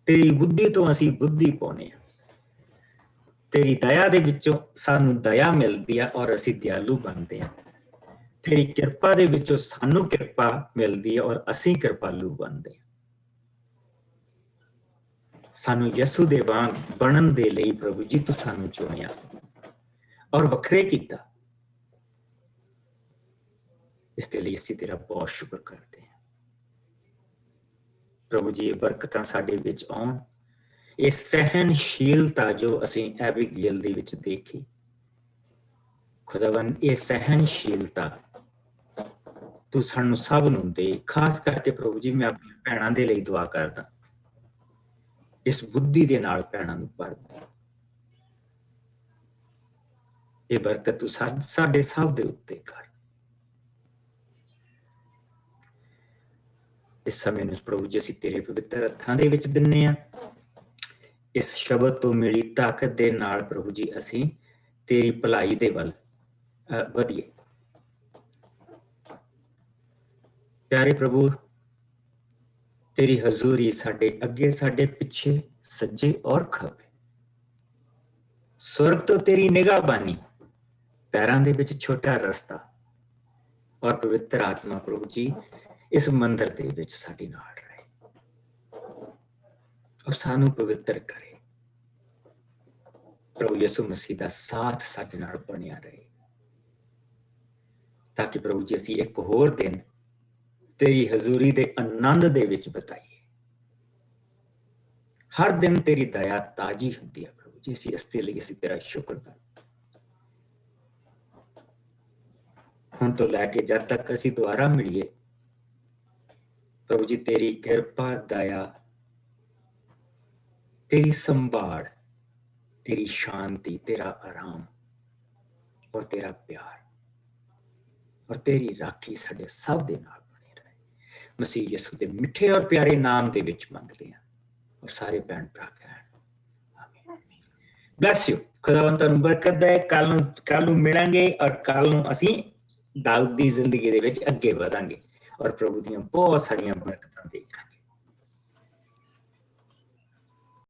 ਤੇਰੀ ਬੁੱਧੀ ਤੋਂ ਅਸੀਂ ਬੁੱਧੀ ਪਾਉਨੇ ਆ, ਤੇਰੀ ਦਇਆ ਦੇ ਵਿੱਚੋਂ ਸਾਨੂੰ ਦਇਆ ਮਿਲਦੀ ਆ ਔਰ ਅਸੀਂ ਦਿਆਲੂ ਬਣਦੇ ਆ, ਤੇਰੀ ਕਿਰਪਾ ਦੇ ਵਿੱਚੋਂ ਸਾਨੂੰ ਕਿਰਪਾ ਮਿਲਦੀ ਹੈ ਔਰ ਅਸੀਂ ਕਿਰਪਾਲੂ ਬਣਦੇ ਆ। ਸਾਨੂੰ ਯਿਸੂ ਦੇ ਵਾਂਗ ਬਣਨ ਦੇ ਲਈ ਪ੍ਰਭੂ ਜੀ ਤੂੰ ਸਾਨੂੰ ਚੁਣਿਆ ਔਰ ਵੱਖਰੇ ਕੀਤਾ। ਇਸ ਦੇ ਲਈ ਅਸੀਂ ਤੇਰਾ ਬਹੁਤ ਸ਼ੁਕਰ ਕਰਦੇ ਹਾਂ ਪ੍ਰਭੂ ਜੀ। ਇਹ ਬਰਕਤਾਂ ਸਾਡੇ ਵਿੱਚ ਆਉਣ, ਇਹ ਸਹਿਨਸ਼ੀਲਤਾ ਜੋ ਅਸੀਂ ਐਬੀਗੇਲ ਦੇ ਵਿੱਚ ਦੇਖੀ ਖੁਦਾਵੰਦ, ਇਹ ਸਹਿਨਸ਼ੀਲਤਾ ਤੂੰ ਸਾਨੂੰ ਸਭ ਨੂੰ ਦੇ। ਖਾਸ ਕਰਕੇ ਪ੍ਰਭੂ ਜੀ ਮੈਂ ਆਪਣੀਆਂ ਭੈਣਾਂ ਦੇ ਲਈ ਦੁਆ ਕਰਦਾ, ਇਸ ਬੁੱਧੀ ਦੇ ਨਾਲ ਭੈਣਾਂ ਨੂੰ ਭਰ ਦੇ। ਇਹ ਬਰਕਤ ਤੂੰ ਸਾਡੇ ਸਭ ਦੇ ਉੱਤੇ ਕਰ। ਇਸ ਸਮੇਂ ਨੂੰ ਪ੍ਰਭੂ ਜੀ ਅਸੀਂ ਤੇਰੇ ਪਵਿੱਤਰ ਹੱਥਾਂ ਦੇ ਵਿੱਚ ਦਿੰਨੇ ਆ। ਇਸ ਸ਼ਬਦ ਤੋਂ ਮਿਲੀ ਤਾਕਤ ਦੇ ਨਾਲ ਪ੍ਰਭੂ ਜੀ ਅਸੀਂ ਤੇਰੀ ਭਲਾਈ ਦੇ ਵੱਲ ਵਧੀਏ। ਪਿਆਰੇ ਪ੍ਰਭੂ, ਤੇਰੀ ਹਜ਼ੂਰੀ ਸਾਡੇ ਅੱਗੇ, ਸਾਡੇ ਪਿੱਛੇ, ਸੱਜੇ ਔਰ ਖੱਬੇ। ਸਵਰਗ ਤੋਂ ਤੇਰੀ ਨਿਗਾਹਬਾਨੀ, ਪੈਰਾਂ ਦੇ ਵਿੱਚ ਛੋਟਾ ਰਸਤਾ ਔਰ ਪਵਿੱਤਰ ਆਤਮਾ ਪ੍ਰਭੂ ਜੀ ਇਸ ਮੰਦਰ ਦੇ ਵਿੱਚ ਸਾਡੇ ਨਾਲ ਰਹੇ ਔਰ ਸਾਨੂੰ ਪਵਿੱਤਰ ਕਰੇ। ਪ੍ਰਭੂ ਯਿਸੂ ਮਸੀਹ ਦਾ ਸਾਥ ਸਾਡੇ ਨਾਲ ਬਣਿਆ ਰਹੇ, ਤਾਂ ਕਿ ਪ੍ਰਭੂ ਜੀ ਅਸੀਂ ਇੱਕ ਹੋਰ ਦਿਨ ਤੇਰੀ ਹਜ਼ੂਰੀ ਦੇ ਆਨੰਦ ਦੇ ਵਿੱਚ ਬਿਤਾਈਏ। ਹਰ ਦਿਨ ਤੇਰੀ ਦਇਆ ਤਾਜ਼ੀ ਹੁੰਦੀ ਹੈ ਪ੍ਰਭੂ ਜੀ। ਅਸੀਂ ਇਸ ਦੇ ਲਈ ਅਸੀਂ ਤੇਰਾ ਸ਼ੁਕਰ ਕਰਦੇ। ਹੁਣ ਤੋਂ ਲੈ ਕੇ ਜਦ ਤੱਕ ਅਸੀਂ ਦੁਆਰਾ ਮਿਲੀਏ ਪ੍ਰਭੂ ਜੀ, ਤੇਰੀ ਕਿਰਪਾ, ਦਇਆ, ਤੇਰੀ ਸੰਭਾਲ, ਤੇਰੀ ਸ਼ਾਂਤੀ, ਤੇਰਾ ਆਰਾਮ ਔਰ ਤੇਰਾ ਪਿਆਰ ਔਰ ਤੇਰੀ ਰਾਖੀ ਸਾਡੇ ਸਭ ਦੇ ਨਾਲ ਬਣੀ ਰਹੇ। ਮਸੀਹ ਯਿਸੂ ਦੇ ਮਿੱਠੇ ਔਰ ਪਿਆਰੇ ਨਾਮ ਦੇ ਵਿੱਚ ਮੰਗਦੇ ਹਾਂ ਔਰ ਸਾਰੇ ਭੈਣ ਭਰਾ ਕਹਿਣ ਆਮੀਨ। Bless you. ਖੁਦਾਵੰਦ ਤੁਹਾਨੂੰ ਬਰਕਤ ਦੇ। ਕੱਲ ਨੂੰ ਮਿਲਾਂਗੇ ਔਰ ਕੱਲ ਨੂੰ ਅਸੀਂ ਦਾਊਦ ਦੀ ਜ਼ਿੰਦਗੀ ਦੇ ਵਿੱਚ ਅੱਗੇ ਵਧਾਂਗੇ ਔਰ ਪ੍ਰਭੂ ਦੀਆਂ ਬਹੁਤ ਸਾਰੀਆਂ ਬਰਕਤਾਂ ਦੇਖਾਂਗੇ।